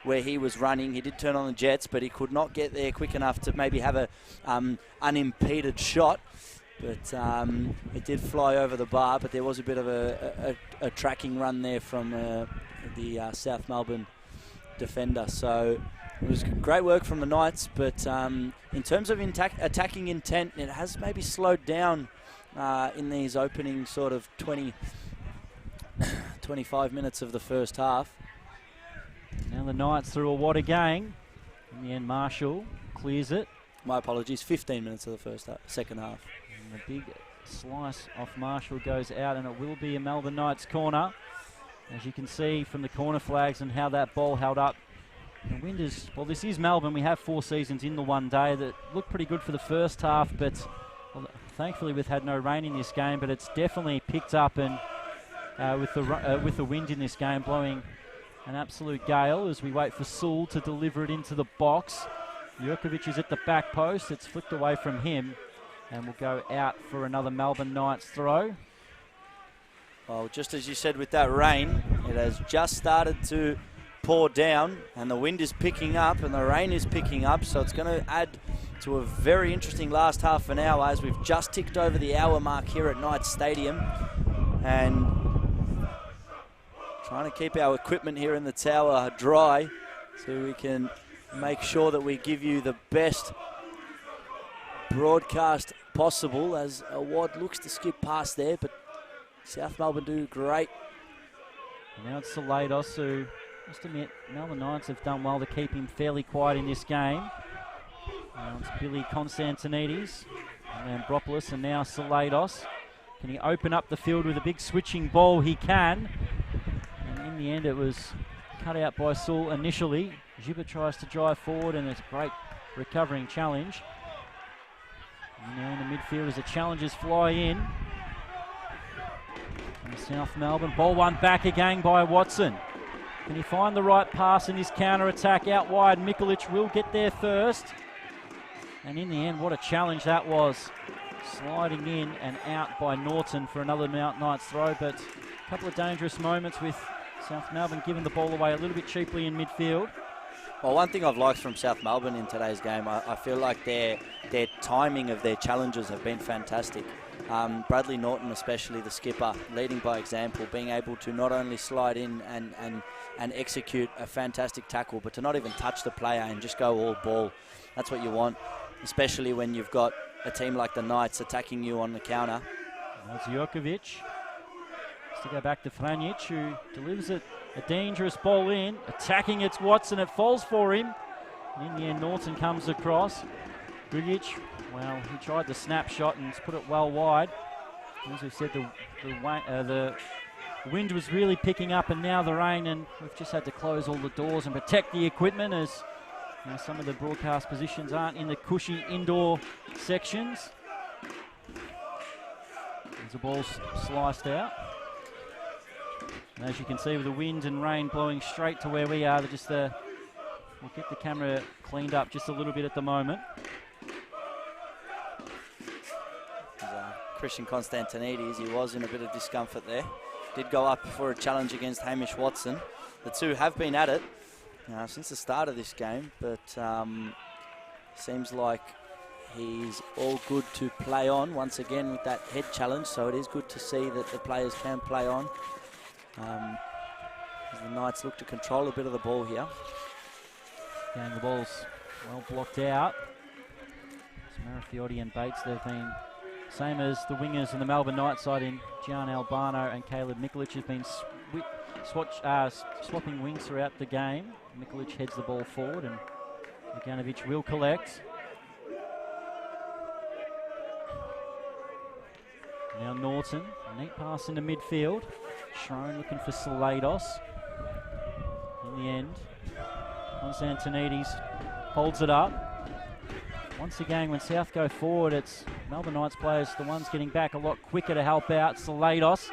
where he was running, he did turn on the jets, but he could not get there quick enough to maybe have a unimpeded shot. But it did fly over the bar, but there was a bit of a tracking run there from the South Melbourne defender. So it was great work from the Knights, but in terms of attacking intent, it has maybe slowed down in these opening sort of 25 minutes of the first half. Now the Knights through Awad again. In the end, Marshall clears it. My apologies, 15 minutes of the second half. And the big slice off Marshall goes out, and it will be a Melbourne Knights corner. As you can see from the corner flags and how that ball held up. The wind is, well, this is Melbourne. We have 4 seasons in the one day that looked pretty good for the first half, but well, thankfully we've had no rain in this game, but it's definitely picked up, and with the wind in this game, blowing an absolute gale as we wait for Sewell to deliver it into the box. Jurkovic is at the back post. It's flicked away from him and will go out for another Melbourne Knights throw. Well, just as you said with that rain, it has just started to pour down and the wind is picking up and the rain is picking up, so it's going to add to a very interesting last half an hour as we've just ticked over the hour mark here at Knights Stadium, and trying to keep our equipment here in the tower dry so we can make sure that we give you the best broadcast possible, as Awad looks to skip past there, but South Melbourne do great. And now it's Salados, who, must admit, Melbourne Knights have done well to keep him fairly quiet in this game. Now it's Billy Constantinides, and Ambropoulos, and now Salados. Can he open up the field with a big switching ball? He can. And in the end, it was cut out by Sewell initially. Gibber tries to drive forward, and it's a great recovering challenge. And now in the midfield as the challengers fly in. And South Melbourne, ball won back again by Watson. Can he find the right pass in his counter-attack? Out wide, Mikulic will get there first. And in the end, what a challenge that was. Sliding in and out by Norton for another Knights throw, but a couple of dangerous moments with South Melbourne giving the ball away a little bit cheaply in midfield. Well, one thing I've liked from South Melbourne in today's game, I feel like their timing of their challenges have been fantastic. Bradley Norton, especially the skipper, leading by example, being able to not only slide in and execute a fantastic tackle, but to not even touch the player and just go all ball. That's what you want, especially when you've got a team like the Knights attacking you on the counter. That's Jurkovic. To go back to Franjic, who delivers it, a dangerous ball in, attacking it's Watson, it falls for him. And in the end, Norton comes across. Grgic, well, he tried the snapshot and put it well wide. As we said, the wind was really picking up, and now the rain, and we've just had to close all the doors and protect the equipment, as you know, some of the broadcast positions aren't in the cushy indoor sections. As the ball's sliced out. And as you can see, with the wind and rain blowing straight to where we are, we'll get the camera cleaned up just a little bit at the moment. Christian Constantinides, he was in a bit of discomfort there. Did go up for a challenge against Hamish Watson. The two have been at it since the start of this game, but seems like he's all good to play on once again with that head challenge, so it is good to see that the players can play on. As the Knights look to control a bit of the ball here. Again, the ball's well blocked out. It's Marafiotti and Bates, they've been same as the wingers in the Melbourne Knights side in Gian Albano and Caleb Mikulic has been swapping wings throughout the game. Mikulic heads the ball forward and Jurkovic will collect. Now Norton, a neat pass into midfield. Schroen looking for Salados. In the end, Constantinides holds it up. Once again, when South go forward, it's Melbourne Knights players, the ones getting back a lot quicker to help out. Salados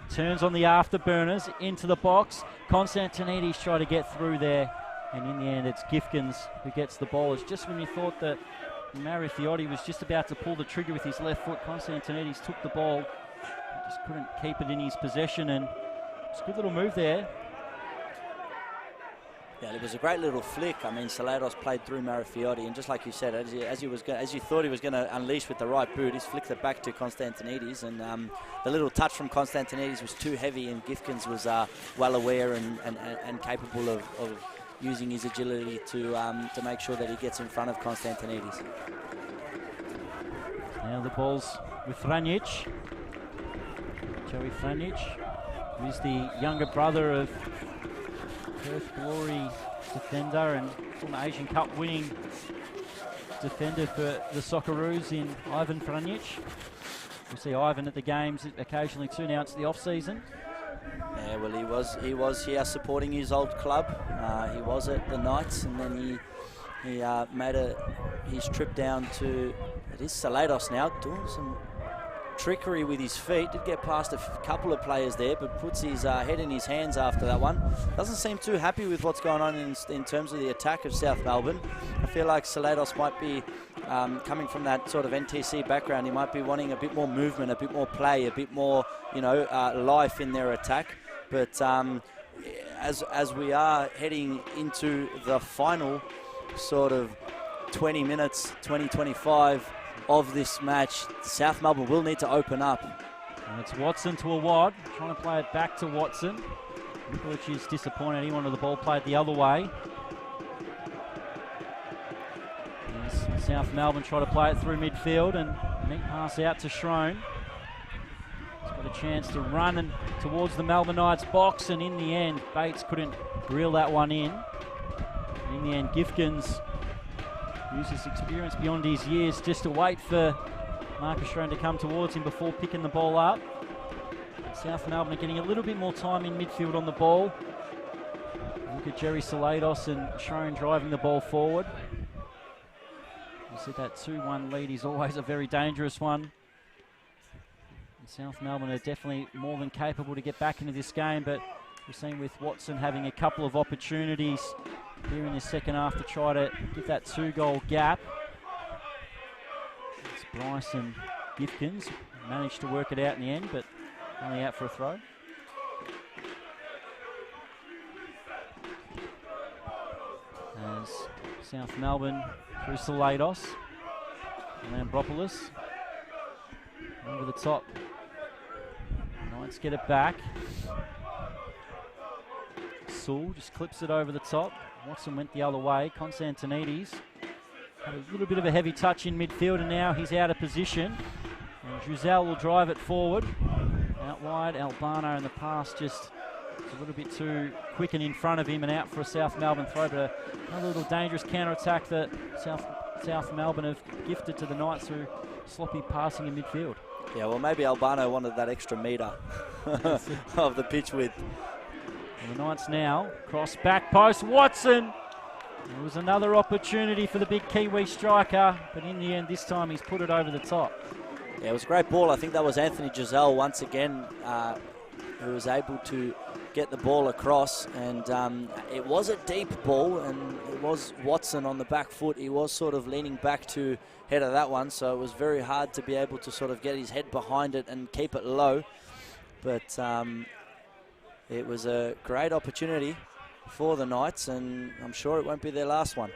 turns on the afterburners into the box. Constantinides try to get through there, and in the end, it's Gifkins who gets the ball. It's just when you thought that Marafiotti was just about to pull the trigger with his left foot, Constantinides took the ball, just couldn't keep it in his possession, and it's a good little move there. Yeah, it was a great little flick. I mean, Salados played through Marafiotti, and just like you said, as you thought he was going to unleash with the right boot, he's flicked it back to Constantinides, and the little touch from Constantinides was too heavy, and Gifkins was well aware and capable of using his agility to make sure that he gets in front of Constantinides. Now the ball's with Franjic. Joey Franjic, who's the younger brother of Perth Glory defender and former Asian Cup winning defender for the Socceroos in Ivan Franjic. We'll see Ivan at the games occasionally too. Now it's the off-season. Yeah, well, he was here supporting his old club. He was at the Knights, and then he made his trip down to, it is Salados now, doing some trickery with his feet. Did get past a couple of players there, but puts his head in his hands after that one. Doesn't seem too happy with what's going on in terms of the attack of South Melbourne. I feel like Salados might be coming from that sort of NTC background. He might be wanting a bit more movement, a bit more play, a bit more, life in their attack. But as we are heading into the final sort of 20 minutes, 20-25 of this match, South Melbourne will need to open up. And it's Watson to a wad, trying to play it back to Watson. Nikolic is disappointed. He wanted the ball played the other way. As South Melbourne try to play it through midfield, and neat pass out to Schrone. He's got a chance to run and towards the Melbourne Knights box, and in the end, Bates couldn't reel that one in. In the end, Gifkins uses experience beyond his years just to wait for Marcus Schrone to come towards him before picking the ball up. South Melbourne are getting a little bit more time in midfield on the ball. Look at Jerry Salados and Schrone driving the ball forward. You see that 2-1 lead is always a very dangerous one. And South Melbourne are definitely more than capable to get back into this game, but we've seen with Watson having a couple of opportunities here in the second half to try to give that 2-goal gap. It's Bryce and Gifkins managed to work it out in the end, but only out for a throw. As South Melbourne through Salados, Lambropoulos over the top. Knights get it back. Sewell just clips it over the top. Watson went the other way. Constantinides had a little bit of a heavy touch in midfield, and now he's out of position. And Giselle will drive it forward. Out wide, Albano in the pass just a little bit too quick and in front of him, and out for a South Melbourne throw, but another little dangerous counter-attack that South Melbourne have gifted to the Knights through sloppy passing in midfield. Yeah, well, maybe Albano wanted that extra metre of the pitch width. And the Knights now cross back post. Watson! There was another opportunity for the big Kiwi striker, but in the end, this time he's put it over the top. Yeah, it was a great ball. I think that was Anthony Giselle once again who was able to get the ball across, and it was a deep ball, and it was Watson on the back foot. He was sort of leaning back to head of that one, so it was very hard to be able to sort of get his head behind it and keep it low. But it was a great opportunity for the Knights, and I'm sure it won't be their last one.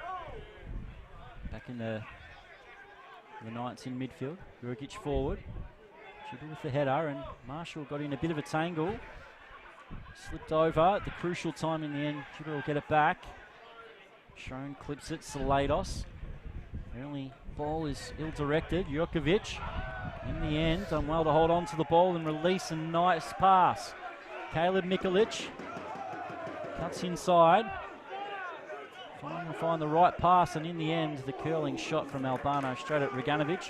Back in the Knights in midfield. Jurgic forward. Chibble with the header, and Marshall got in a bit of a tangle. Slipped over at the crucial time in the end. Chibble will get it back. Schrone clips it. Salados. The only ball is ill-directed. Jurkovic in the end done well to hold on to the ball and release a nice pass. Caleb Nikolic cuts inside. Trying to find the right pass, and in the end, the curling shot from Albano straight at Reganovic.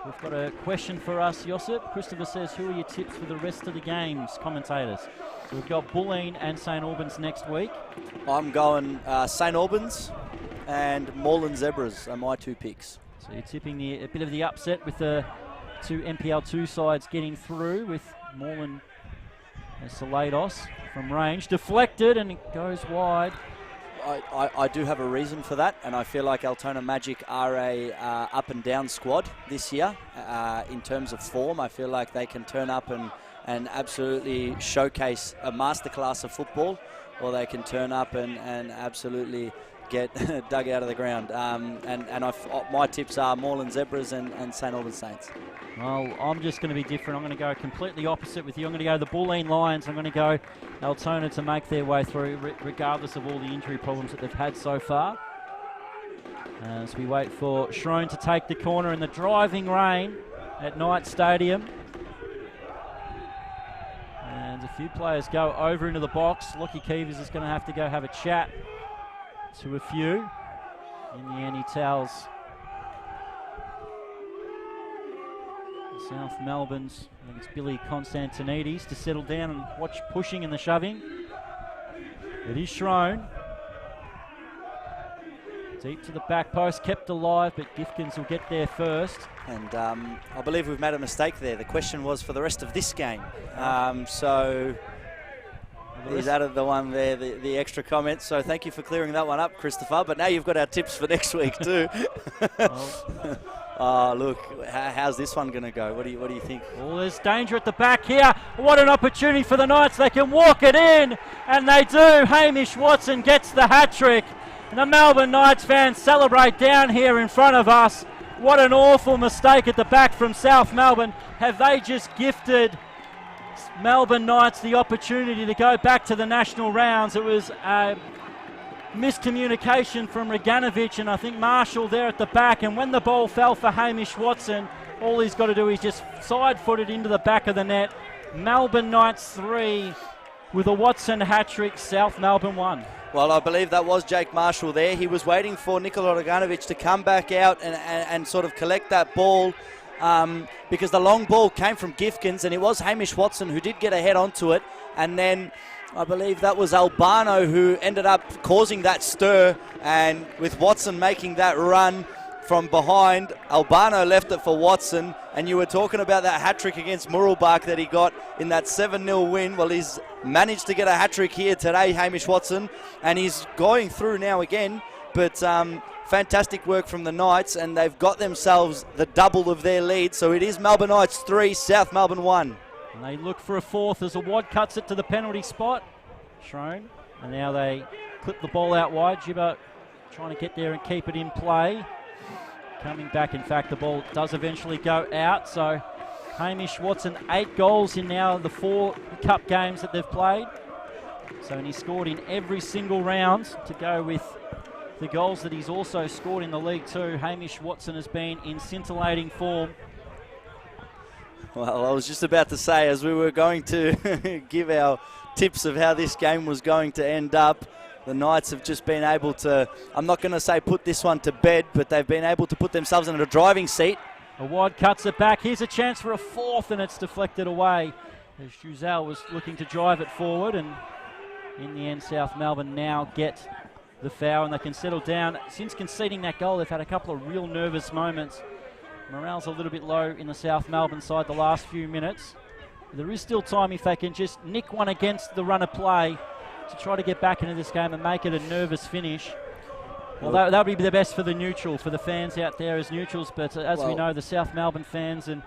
We've got a question for us, Josip. Christopher says, who are your tips for the rest of the games, commentators? So we've got Bulleen and St Albans next week. I'm going St Albans and Moreland Zebras are my two picks. So you're tipping a bit of the upset with the two NPL2 sides getting through, with Moreland and Salados from range. Deflected, and it goes wide. I do have a reason for that, and I feel like Altona Magic are a up and down squad this year in terms of form. I feel like they can turn up and absolutely showcase a masterclass of football, or they can turn up and absolutely get dug out of the ground. My tips are Moreland Zebras and St Albans Saints. Well, I'm just going to be different. I'm going to go completely opposite with you. I'm going to go the Bulleen Lions. I'm going to go Altona to make their way through, regardless of all the injury problems that they've had so far. As we wait for Schrone to take the corner in the driving rain at Knight Stadium. And a few players go over into the box. Lockie Keevers is going to have to go have a chat to a few. In the end, he tells South Melbourne's, I think it's Billy Constantinides, to settle down and watch pushing and the shoving. It is Schrone. Deep to the back post, kept alive, but Gifkins will get there first. And I believe we've made a mistake there. The question was for the rest of this game. So he's added the one there, the extra comment. So thank you for clearing that one up, Christopher. But now you've got our tips for next week too. Oh, look, how's this one going to go? What do you think? Oh, there's danger at the back here. What an opportunity for the Knights. They can walk it in, and they do. Hamish Watson gets the hat-trick. And the Melbourne Knights fans celebrate down here in front of us. What an awful mistake at the back from South Melbourne. Have they just gifted Melbourne Knights the opportunity to go back to the national rounds? It was a miscommunication from Reganovic and I think Marshall there at the back, and when the ball fell for Hamish Watson, all he's got to do is just side-foot it into the back of the net. Melbourne Knights 3 with a Watson hat-trick, South Melbourne 1. Well, I believe that was Jake Marshall there. He was waiting for Nikola Reganovic to come back out and sort of collect that ball because the long ball came from Gifkins, and it was Hamish Watson who did get a head onto it, and then I believe that was Albano who ended up causing that stir, and with Watson making that run from behind, Albano left it for Watson, and you were talking about that hat-trick against Muralbach that he got in that 7-0 win. Well, he's managed to get a hat-trick here today, Hamish Watson, and he's going through now again, but fantastic work from the Knights, and they've got themselves the double of their lead, so it is Melbourne Knights 3, South Melbourne 1. And they look for a fourth as Awad cuts it to the penalty spot. Schroen, and now they clip the ball out wide. Gibber trying to get there and keep it in play. Coming back, in fact, the ball does eventually go out. So Hamish Watson, 8 goals in now the 4 cup games that they've played. So, and he scored in every single round to go with the goals that he's also scored in the league too. Hamish Watson has been in scintillating form. Well, I was just about to say, as we were going to give our tips of how this game was going to end up, the Knights have just been able to, I'm not going to say put this one to bed, but they've been able to put themselves in a driving seat. Awad cuts it back. Here's a chance for a fourth, and it's deflected away as Giselle was looking to drive it forward, and in the end South Melbourne now get the foul and they can settle down. Since conceding that goal, they've had a couple of real nervous moments. Morale's a little bit low in the South Melbourne side the last few minutes. There is still time if they can just nick one against the run of play to try to get back into this game and make it a nervous finish. Well, that would be the best for the neutral, for the fans out there as neutrals, but as we know, the South Melbourne fans and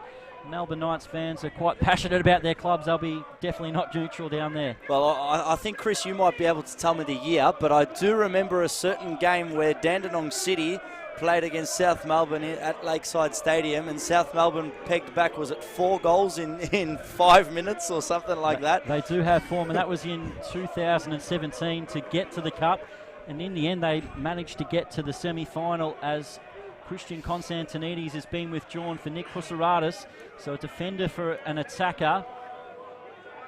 Melbourne Knights fans are quite passionate about their clubs. They'll be definitely not neutral down there. Well, I think, Chris, you might be able to tell me the year, but I do remember a certain game where Dandenong City played against South Melbourne at Lakeside Stadium, and South Melbourne pegged back, was it 4 goals in 5 minutes or something like that? They do have form, and that was in 2017 to get to the Cup, and in the end they managed to get to the semi-final as Christian Constantinides has been withdrawn for Nick Kusaratis, so a defender for an attacker,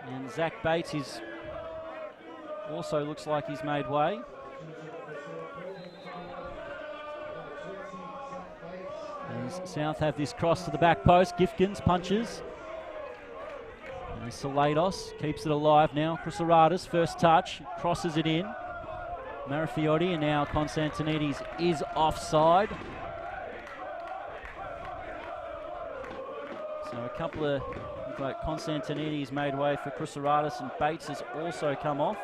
and Zach Bates is also looks like he's made way. As South have this cross to the back post. Gifkins punches. And Salados keeps it alive now. Kusaratis, first touch, crosses it in. Marafiotti, and now Constantinides is offside. So a couple of, like Constantinides made way for Kusaratis, and Bates has also come off.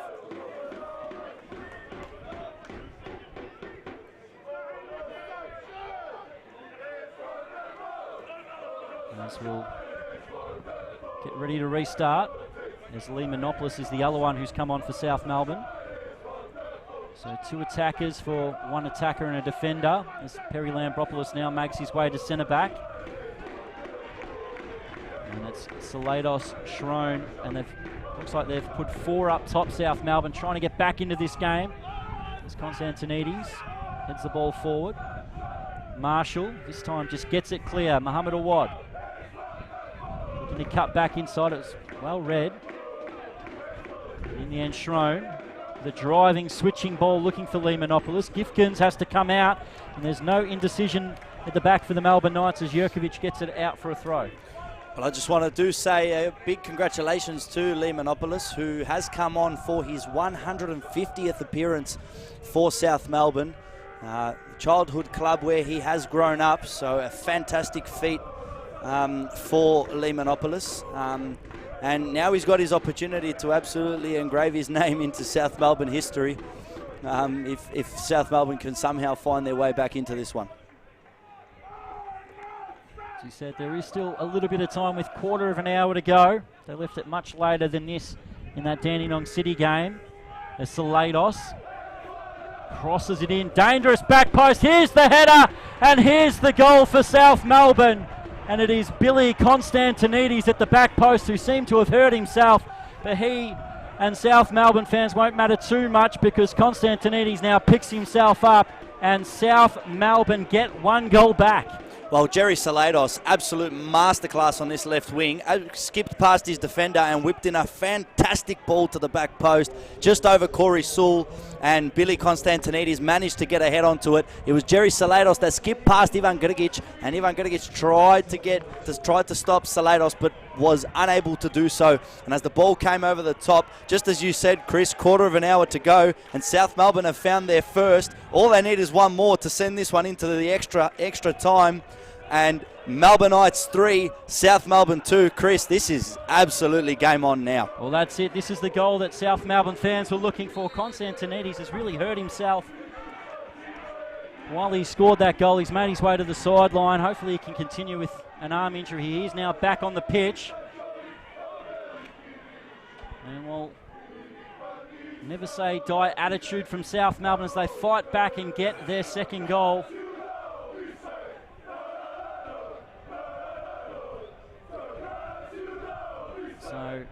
As we'll get ready to restart, as Lee Monopoulos is the other one who's come on for South Melbourne. So 2 attackers for 1 attacker and a defender, as Perry Lambropoulos now makes his way to centre back. And it's Salados, Schroen, and looks like they've put 4 up top, South Melbourne, trying to get back into this game. As Constantinides heads the ball forward. Marshall, this time just gets it clear. Mohammed Awad looking to cut back inside. It's well read. In the end, Schroen, the driving, switching ball, looking for Lee Monopoulos. Gifkins has to come out, and there's no indecision at the back for the Melbourne Knights as Jurkovic gets it out for a throw. Well, I just want to say a big congratulations to Lee Monopoulos, who has come on for his 150th appearance for South Melbourne. childhood club where he has grown up, so a fantastic feat for Lee Monopolis. And now he's got his opportunity to absolutely engrave his name into South Melbourne history if South Melbourne can somehow find their way back into this one. As you said, there is still a little bit of time with quarter of an hour to go. They left it much later than this in that Dandenong City game. As Salados crosses it in, dangerous back post, here's the header, and here's the goal for South Melbourne. And it is Billy Constantinides at the back post, who seemed to have hurt himself, but he and South Melbourne fans won't matter too much because Constantinides now picks himself up and South Melbourne get one goal back. Well, Jerry Salados, absolute masterclass on this left wing, skipped past his defender and whipped in a fantastic ball to the back post, just over Corey Sewell, and Billy Constantinides managed to get a head onto it. It was Jerry Salados that skipped past Ivan Grgic, and Ivan Grgic tried to stop Salados, but was unable to do so. And as the ball came over the top, just as you said, Chris, quarter of an hour to go, and South Melbourne have found their first. All they need is one more to send this one into the extra time. And Melbourneites 3, South Melbourne 2. Chris, this is absolutely game on now. Well, that's it. This is the goal that South Melbourne fans were looking for. Constantinides has really hurt himself while he scored that goal. He's made his way to the sideline. Hopefully he can continue with an arm injury. He is now back on the pitch. And we'll never say die attitude from South Melbourne as they fight back and get their second goal. So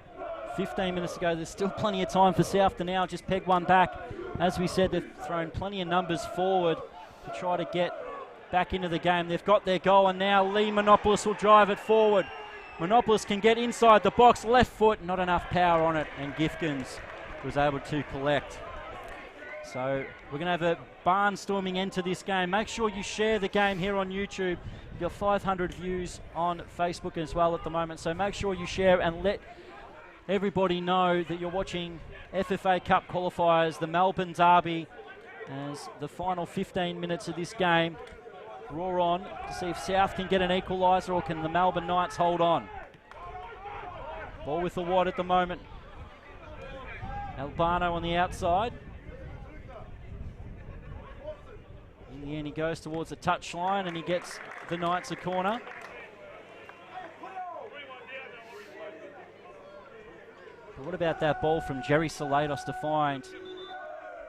15 minutes ago, there's still plenty of time for South to now just peg one back. As we said, they've thrown plenty of numbers forward to try to get back into the game. They've got their goal, and now Lee Monopolis will drive it forward. Monopolis can get inside the box, left foot, not enough power on it, and Gifkins was able to collect. So we're going to have a barnstorming end to this game. Make sure you share the game here on YouTube. You've got 500 views on Facebook as well at the moment, so make sure you share and let everybody know that you're watching FFA Cup qualifiers, the Melbourne Derby, as the final 15 minutes of this game roar on to see if South can get an equaliser or can the Melbourne Knights hold on. Ball with the wide at the moment. Albano on the outside. In the end, he goes towards the touchline and he gets the Knights a corner. But what about that ball from Jerry Salados to find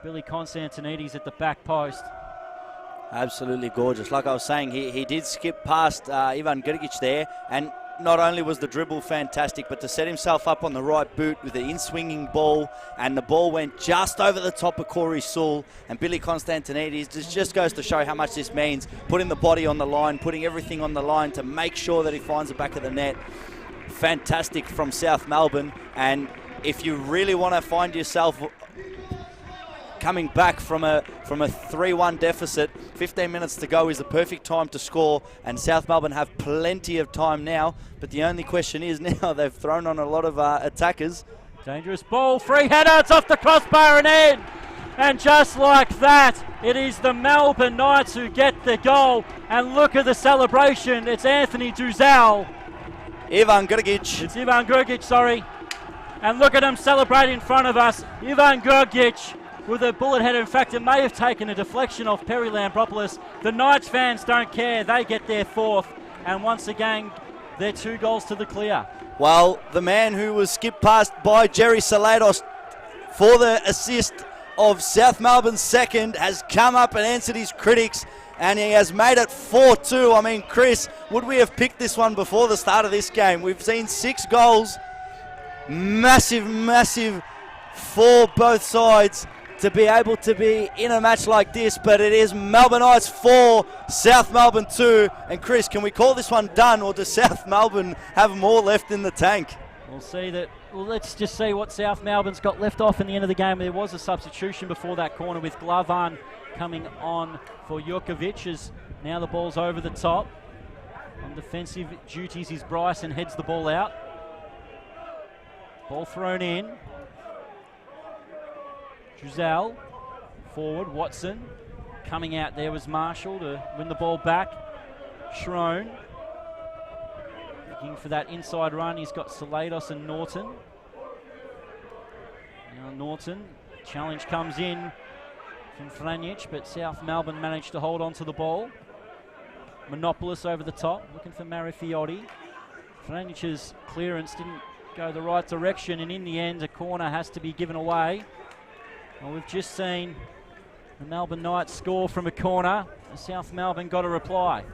Billy Constantinides at the back post? Absolutely gorgeous. Like I was saying, he did skip past Ivan Grgic there, and not only was the dribble fantastic, but to set himself up on the right boot with the in-swinging ball, and the ball went just over the top of Corey Sewell and Billy Constantinides. This just goes to show how much this means, putting the body on the line, putting everything on the line to make sure that he finds the back of the net. Fantastic from South Melbourne, and if you really want to find yourself coming back from a 3-1 deficit, 15 minutes to go is the perfect time to score, and South Melbourne have plenty of time now, but the only question is now they've thrown on a lot of attackers. Dangerous ball, free header, it's off the crossbar and in, and just like that, it is the Melbourne Knights who get the goal, and look at the celebration. It's Anthony Duzal. Ivan Grgic. It's Ivan Grgic, sorry. And look at him celebrate in front of us. Ivan Grgic with a bullet header. In fact, it may have taken a deflection off Perry Lambropoulos. The Knights fans don't care. They get their fourth. And once again, they're 2 goals to the clear. Well, the man who was skipped past by Jerry Salados for the assist of South Melbourne's second has come up and answered his critics, and he has made it 4-2. I mean, Chris, would we have picked this one before the start of this game? We've seen 6 goals. Massive for both sides to be able to be in a match like this, but it is Melbourne Knights 4, South Melbourne 2. And Chris, can we call this one done, or does South Melbourne have more left in the tank? We'll see that. Well, let's just see what South Melbourne's got left off in the end of the game. There was a substitution before that corner with Glavan coming on for Jurkovic, as now the ball's over the top. On defensive duties is Bryce and heads the ball out. Ball thrown in. Giselle forward, Watson coming out there was Marshall to win the ball back. Shrone looking for that inside run. He's got Salados and Norton. Now Norton, challenge comes in from Franjic, but South Melbourne managed to hold on to the ball. Monopolis over the top, looking for Marifiotti. Franjic's clearance didn't go the right direction, and in the end a corner has to be given away. Well, we've just seen the Melbourne Knights score from a corner. South Melbourne got a reply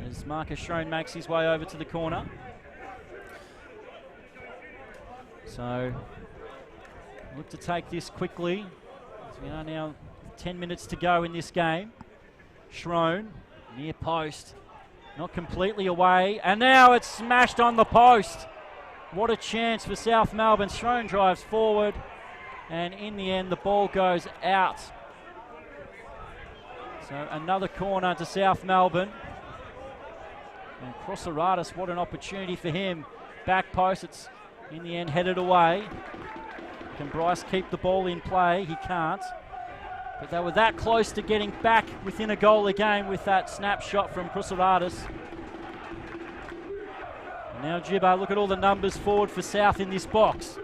as Marcus Shrone makes his way over to the corner. So look to take this quickly as we are now 10 minutes to go in this game. Shrone near post, not completely away, and now it's smashed on the post. What a chance for South Melbourne. Shrone drives forward, and in the end the ball goes out. So another corner to South Melbourne. And Crossaratus, what an opportunity for him. Back post, it's in the end headed away. Can Bryce keep the ball in play? He can't. But they were that close to getting back within a goal again with that snapshot from Crossaratus. Now Jibba, look at all the numbers forward for South in this box.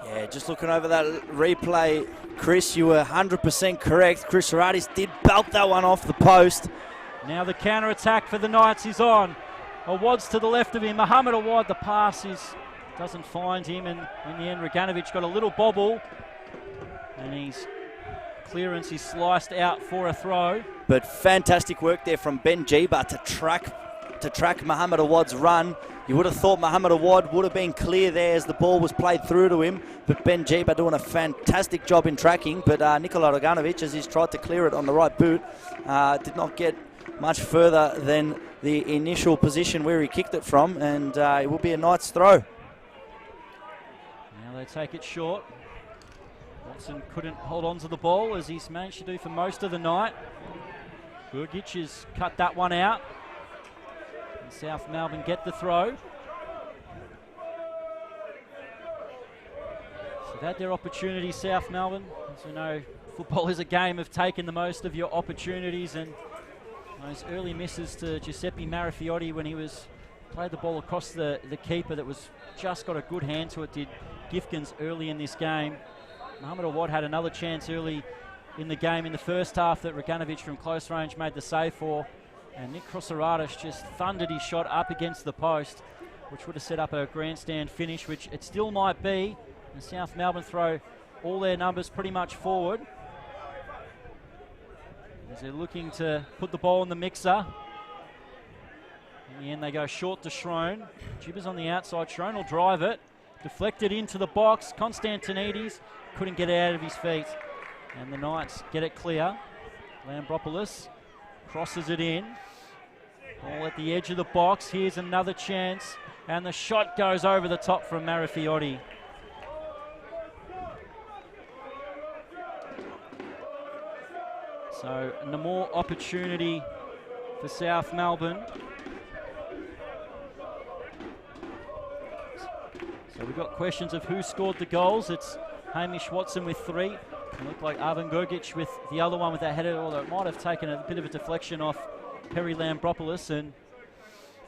Yeah, just looking over that replay, Chris, you were 100% correct. Chris Radis did belt that one off the post. Now the counter-attack for the Knights is on. Awad's to the left of him. Muhammad Awad, the pass doesn't find him, and in the end Reganovic got a little bobble, and his clearance is sliced out for a throw. But fantastic work there from Ben Jiba to track Muhammad Awad's run. You would have thought Muhammad Awad would have been clear there as the ball was played through to him, but Ben Jiba doing a fantastic job in tracking. But Nikola Reganovic, as he's tried to clear it on the right boot, did not get much further than the initial position where he kicked it from, and it will be a Knights throw. Now they take it short. Watson couldn't hold on to the ball as he's managed to do for most of the night. Burgic has cut that one out. And South Melbourne get the throw. So they've had their opportunity, South Melbourne. As we know, football is a game of taking the most of your opportunities, and those early misses to Giuseppe Marifiotti when he played the ball across the keeper that was just got a good hand to it, did Gifkins early in this game. Muhammad Awad had another chance early in the game in the first half that Reganovic from close range made the save for, and Nick Crossaratus just thundered his shot up against the post, which would have set up a grandstand finish, which it still might be. And South Melbourne throw all their numbers pretty much forward as they're looking to put the ball in the mixer. In the end they go short to Shrone. Jibba's on the outside. Shrone will drive it. Deflected into the box. Konstantinides couldn't get it out of his feet. And the Knights get it clear. Lambropoulos crosses it in. All at the edge of the box. Here's another chance. And the shot goes over the top from Marifiotti. So no more opportunity for South Melbourne. So we've got questions of who scored the goals. It's Hamish Watson with 3. It looked like Arvin Gergic with the other one with that header, although it might have taken a bit of a deflection off Perry Lambropoulos. And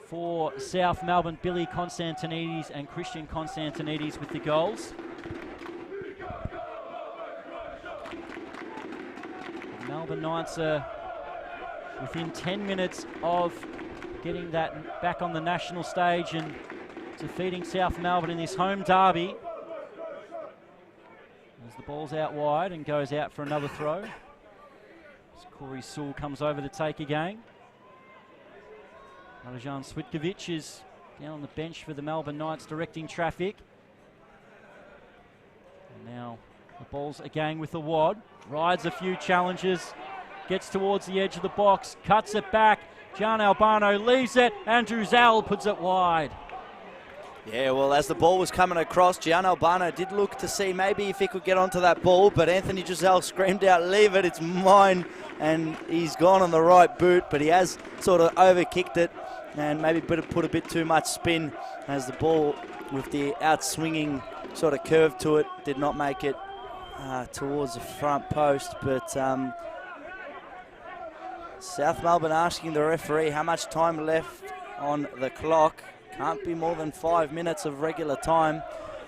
for South Melbourne, Billy Konstantinides and Christian Konstantinides with the goals. Melbourne Knights are within 10 minutes of getting that back on the national stage and defeating South Melbourne in this home derby. As the ball's out wide and goes out for another throw. As Corey Sewell comes over to take again. Rajan Switkovic is down on the bench for the Melbourne Knights directing traffic. And now the ball's again with the wad. Rides a few challenges. Gets towards the edge of the box. Cuts it back. Gian Albano leaves it. Andrew Zell puts it wide. Yeah, well, as the ball was coming across, Gian Albano did look to see maybe if he could get onto that ball, but Anthony Giselle screamed out, "Leave it, it's mine," and he's gone on the right boot, but he has sort of overkicked it and maybe put a bit too much spin as the ball with the out-swinging sort of curve to it did not make it towards the front post, but South Melbourne asking the referee how much time left on the clock. Can't be more than 5 minutes of regular time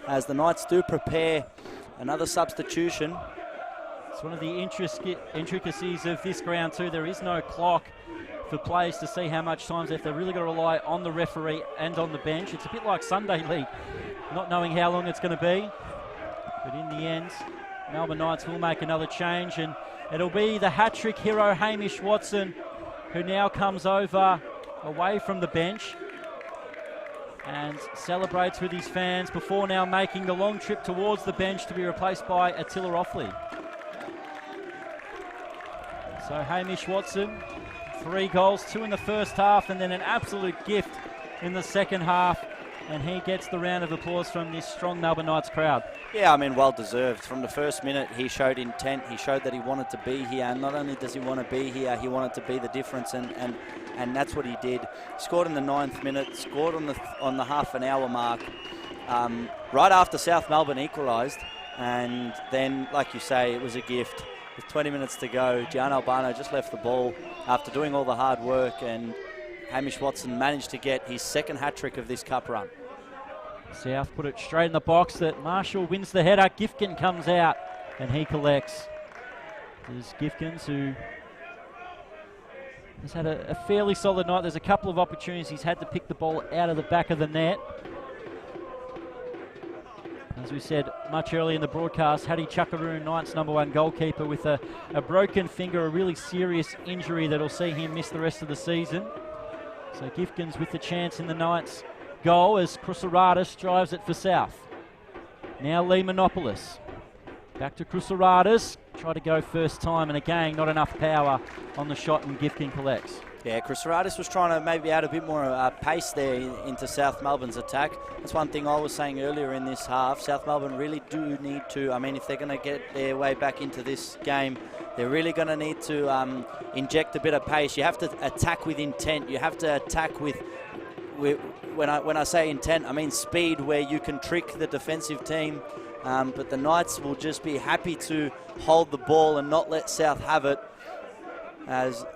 as the Knights do prepare another substitution. It's one of the intricacies of this ground too. There is no clock for players to see how much time's left. They've really got to rely on the referee and on the bench. It's a bit like Sunday League, not knowing how long it's going to be. But in the end, Melbourne Knights will make another change, and it'll be the hat-trick hero Hamish Watson, who now comes over away from the bench and celebrates with his fans before now making the long trip towards the bench to be replaced by Attila Offley. So Hamish Watson, 3 goals, 2 in the first half, and then an absolute gift in the second half. And he gets the round of applause from this strong Melbourne Knights crowd. Yeah, I mean, well deserved. From the first minute, he showed intent. He showed that he wanted to be here. And not only does he want to be here, he wanted to be the difference, and that's what he did. Scored in the 9th minute, scored on the half an hour mark, right after South Melbourne equalised. And then, like you say, it was a gift. With 20 minutes to go, Gian Albano just left the ball after doing all the hard work, and Hamish Watson managed to get his second hat-trick of this cup run. South put it straight in the box. That Marshall wins the header. Gifkin comes out and he collects. There's Gifkins, who has had a fairly solid night. There's a couple of opportunities he's had to pick the ball out of the back of the net. As we said much earlier in the broadcast, Hattie Chuckaroon, Knights' #1 goalkeeper, with a broken finger, a really serious injury that'll see him miss the rest of the season. So Gifkins with the chance in the Knights' goal as Cruceratus drives it for South. Now Lee Monopoulos. Back to Cruceratus. Try to go first time, and again, not enough power on the shot, and Gifkin collects. Yeah, Cruceratus was trying to maybe add a bit more pace there into South Melbourne's attack. That's one thing I was saying earlier in this half. South Melbourne really do need to, I mean, if they're going to get their way back into this game, they're really going to need to inject a bit of pace. You have to attack with intent. You have to attack with when I say intent, I mean speed, where you can trick the defensive team. But the Knights will just be happy to hold the ball and not let South have it, as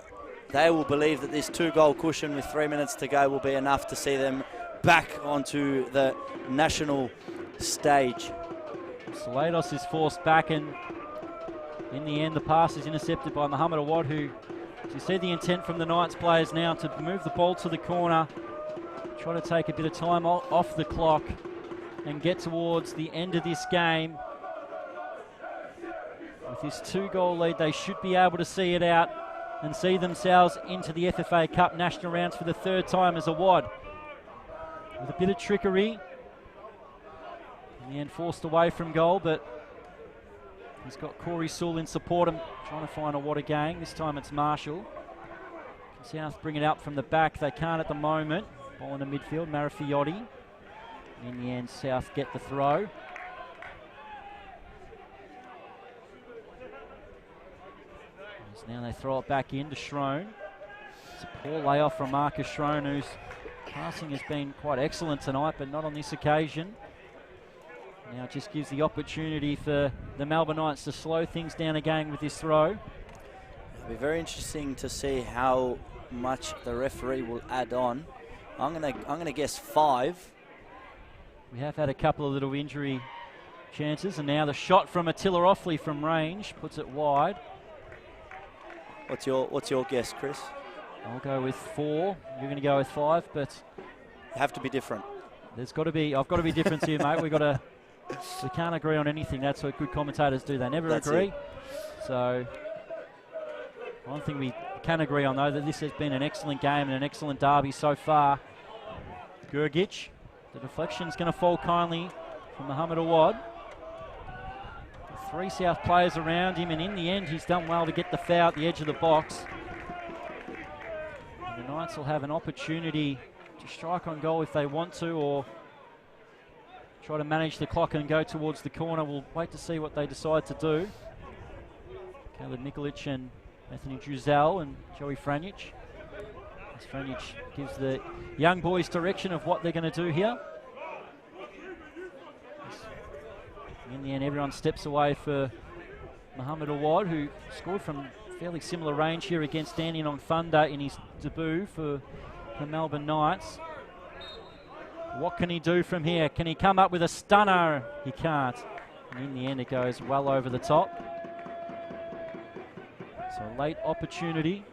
they will believe that this 2-goal cushion with 3 minutes to go will be enough to see them back onto the national stage. Salados is forced back, and in the end the pass is intercepted by Muhammad Awad, who, as you see the intent from the Knights players now to move the ball to the corner, try to take a bit of time off the clock and get towards the end of this game. With this 2-goal lead, they should be able to see it out and see themselves into the FFA Cup national rounds for the 3rd time, as Awad, with a bit of trickery, in the end forced away from goal, but he's got Corey Sewell in support him, trying to find Awad again. This time it's Marshall. South bring it up from the back. They can't at the moment. Ball in the midfield, Marafiotti. In the end, South get the throw. As now they throw it back in to Schrone. It's a poor layoff from Marcus Schrone, whose passing has been quite excellent tonight, but not on this occasion. Now it just gives the opportunity for the Melbourne Knights to slow things down again with this throw. It'll be very interesting to see how much the referee will add on. I'm gonna guess 5. We have had a couple of little injury chances, and now the shot from Attila Offley from range puts it wide. What's your guess, Chris? I'll go with 4. You're going to go with 5, but You have to be different. I've got to be different here, mate. We can't agree on anything. That's what good commentators do. They never agree. It. So one thing we can agree on, though, that this has been an excellent game and an excellent derby so far. Gergic, the deflection's going to fall kindly from Muhammad Awad. 3 South players around him, and in the end he's done well to get the foul at the edge of the box. And the Knights will have an opportunity to strike on goal if they want to, or try to manage the clock and go towards the corner. We'll wait to see what they decide to do. Caleb Nikolic and Anthony Druzel and Joey Franjic. As Franjic gives the young boys direction of what they're going to do here. In the end, everyone steps away for Mohammed Awad, who scored from fairly similar range here against Dandenong Thunder in his debut for the Melbourne Knights. What can he do from here? Can he come up with a stunner? He can't. And in the end, it goes well over the top. So a late opportunity.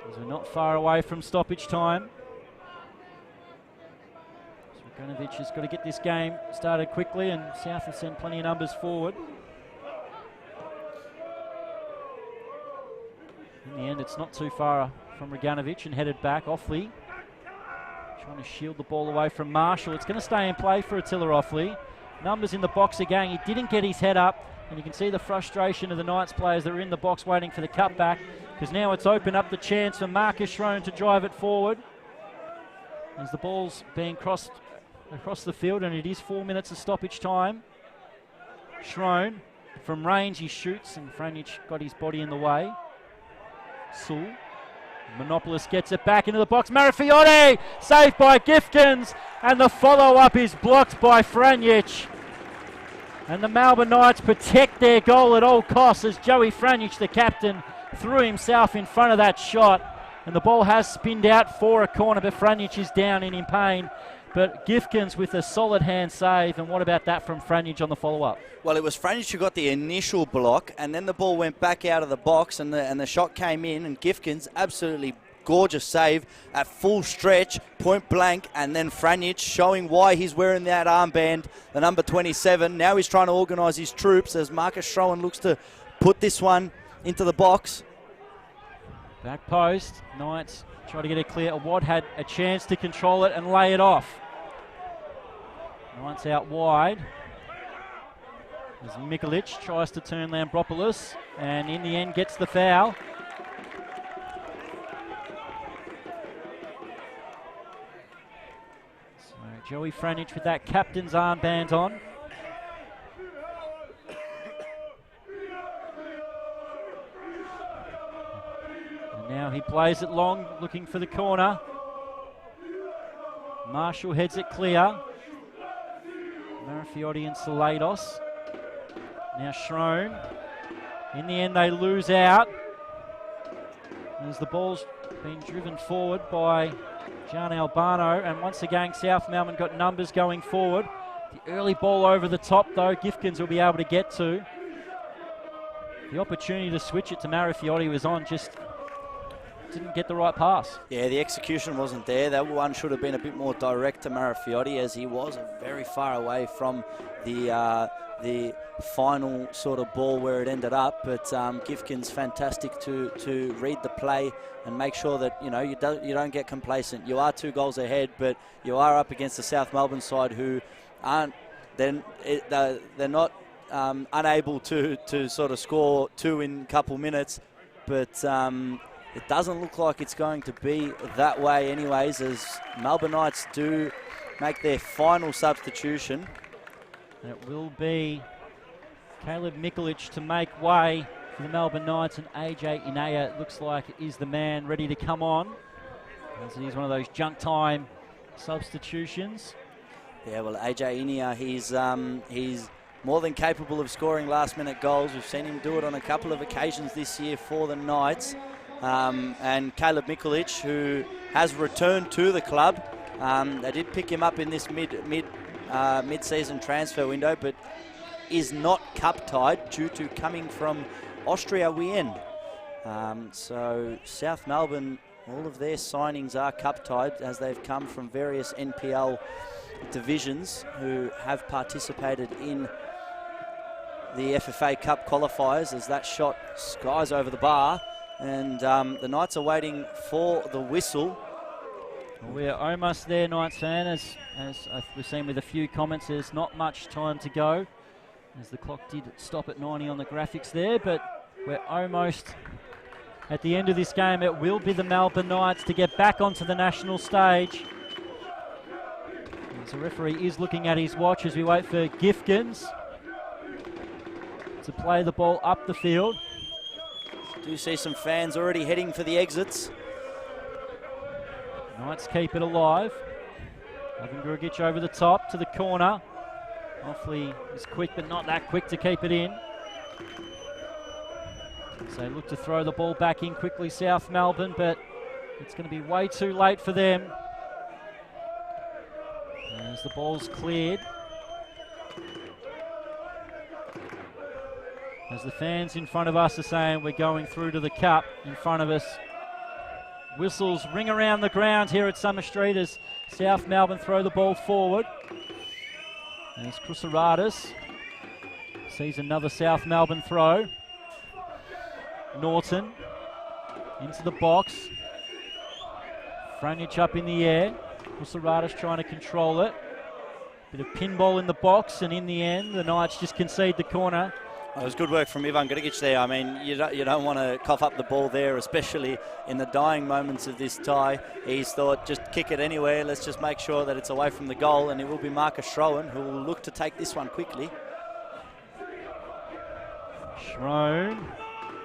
As we're not far away from stoppage time. Granovic has got to get this game started quickly, and South have sent plenty of numbers forward. In the end, it's not too far from Reganovic and headed back. Offley trying to shield the ball away from Marshall. It's going to stay in play for Attila Offley. Numbers in the box again. He didn't get his head up, and you can see the frustration of the Knights players that are in the box waiting for the cutback, because now it's opened up the chance for Marcus Schrone to drive it forward. As the ball's being crossed across the field, and it is 4 minutes of stoppage time. Schrone, from range, he shoots, and Franic got his body in the way. Sewell. Monopolis gets it back into the box. Marifiotti saved by Gifkins, and the follow-up is blocked by Franic. And the Melbourne Knights protect their goal at all costs as Joey Franic, the captain, threw himself in front of that shot. And the ball has spinned out for a corner, but Franic is down and in pain. But Gifkins with a solid hand save. And what about that from Franic on the follow-up? Well, it was Franic who got the initial block, and then the ball went back out of the box, and the shot came in, and Gifkins, absolutely gorgeous save at full stretch, point blank, and then Franic showing why he's wearing that armband, the number 27. Now he's trying to organise his troops as Marcus Schroen looks to put this one into the box. Back post, Knights try to get it clear. Awad had a chance to control it and lay it off. Knights out wide. As Mikolic tries to turn Lambropoulos, and in the end gets the foul. So Joey Franic with that captain's armband on. And now he plays it long, looking for the corner. Marshall heads it clear. Marifiotti and Salados. Now Schrone. In the end, they lose out as the ball's been driven forward by Gian Albano. And once again, South Melbourne got numbers going forward. The early ball over the top, though, Gifkins will be able to get to. The opportunity to switch it to Marifiotti was on, just didn't get the right pass. Yeah, the execution wasn't there. That one should have been a bit more direct to Marifiotti, as he was very far away from the final sort of ball where it ended up. But Gifkins fantastic to read the play and make sure that you don't get complacent. You are 2 goals ahead, but you are up against the South Melbourne side who aren't. They're not unable to sort of score 2 in a couple minutes, but it doesn't look like it's going to be that way anyways, as Melbourne Knights do make their final substitution. And it will be Caleb Mikolic to make way for the Melbourne Knights, and AJ Inea looks like is the man ready to come on, as it is one of those junk time substitutions. Yeah, well, AJ Inea, he's more than capable of scoring last-minute goals. We've seen him do it on a couple of occasions this year for the Knights. And Caleb Mikolic, who has returned to the club. They did pick him up in this mid-season transfer window, but is not cup-tied due to coming from Austria Wien. So South Melbourne, all of their signings are cup-tied, as they've come from various NPL divisions who have participated in the FFA Cup qualifiers, as that shot skies over the bar. And the Knights are waiting for the whistle. We're almost there, Knights fan, as we've seen with a few comments. There's not much time to go, as the clock did stop at 90 on the graphics there, but we're almost at the end of this game. It will be the Melbourne Knights to get back onto the national stage. As the referee is looking at his watch as we wait for Gifkins to play the ball up the field. Do see some fans already heading for the exits. Knights keep it alive. Ivan Grugic over the top to the corner. Offley is quick, but not that quick to keep it in. So look to throw the ball back in quickly, South Melbourne, but it's going to be way too late for them. As the ball's cleared. As the fans in front of us are saying we're going through to the cup in front of us. Whistles ring around the ground here at Summer Street as South Melbourne throw the ball forward. As Cruceratus sees another South Melbourne throw. Norton into the box. Franich up in the air. Cruceratus trying to control it. Bit of pinball in the box, and in the end, the Knights just concede the corner. It was good work from Ivan Grgic there. I mean, you don't want to cough up the ball there, especially in the dying moments of this tie. He's thought, just kick it anywhere. Let's just make sure that it's away from the goal, and it will be Marcus Schroen who will look to take this one quickly. Schroen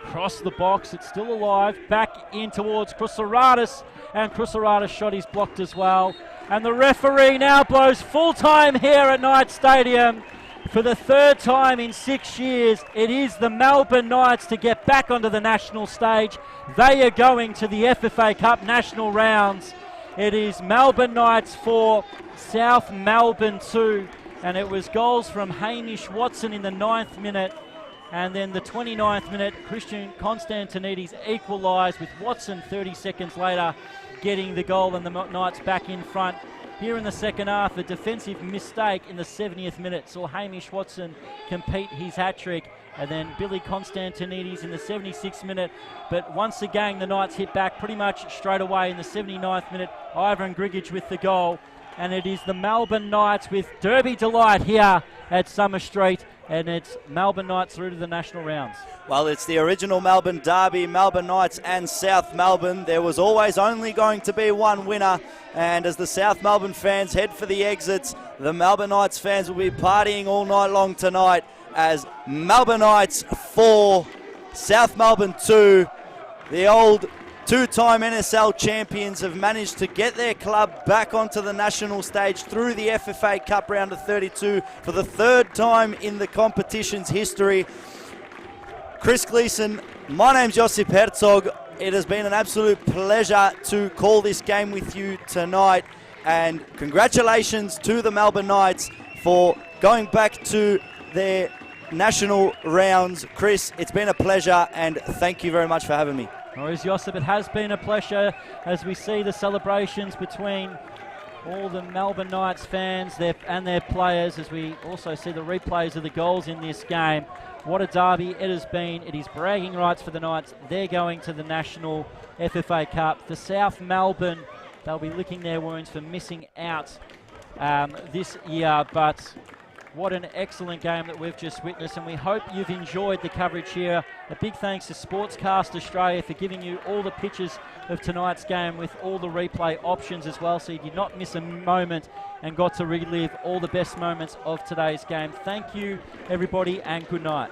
across the box. It's still alive. Back in towards Cruceratus, and Cruceratus' shot is blocked as well. And the referee now blows full time here at Knights Stadium. For the third time in 6 years, it is the Melbourne Knights to get back onto the national stage. They are going to the FFA Cup national rounds. It is Melbourne Knights 4, South Melbourne 2, and it was goals from Hamish Watson in the 9th minute, and then the 29th minute, Christian Constantinides equalised with Watson 30 seconds later getting the goal, and the Knights back in front. Here in the second half, a defensive mistake in the 70th minute saw Hamish Watson compete his hat-trick, and then Billy Constantinides in the 76th minute. But once again, the Knights hit back pretty much straight away in the 79th minute. Ivan Grgic with the goal, and it is the Melbourne Knights with Derby delight here at Summer Street, and it's Melbourne Knights through to the national rounds. Well, it's the original Melbourne derby, Melbourne Knights and South Melbourne. There was always only going to be one winner, and as the South Melbourne fans head for the exits, the Melbourne Knights fans will be partying all night long tonight as Melbourne Knights 4, South Melbourne 2. The old two-time NSL champions have managed to get their club back onto the national stage through the FFA Cup round of 32 for the third time in the competition's history. Chris Gleeson, my name's Josip Herzog. It has been an absolute pleasure to call this game with you tonight, and congratulations to the Melbourne Knights for going back to their national rounds. Chris, it's been a pleasure, and thank you very much for having me. Alright, Josip, it has been a pleasure as we see the celebrations between all the Melbourne Knights fans and their players, as we also see the replays of the goals in this game. What a derby it has been. It is bragging rights for the Knights. They're going to the National FFA Cup. For South Melbourne, they'll be licking their wounds for missing out this year, but what an excellent game that we've just witnessed, and we hope you've enjoyed the coverage here. A big thanks to Sportscast Australia for giving you all the pictures of tonight's game with all the replay options as well, so you did not miss a moment and got to relive all the best moments of today's game. Thank you, everybody, and good night.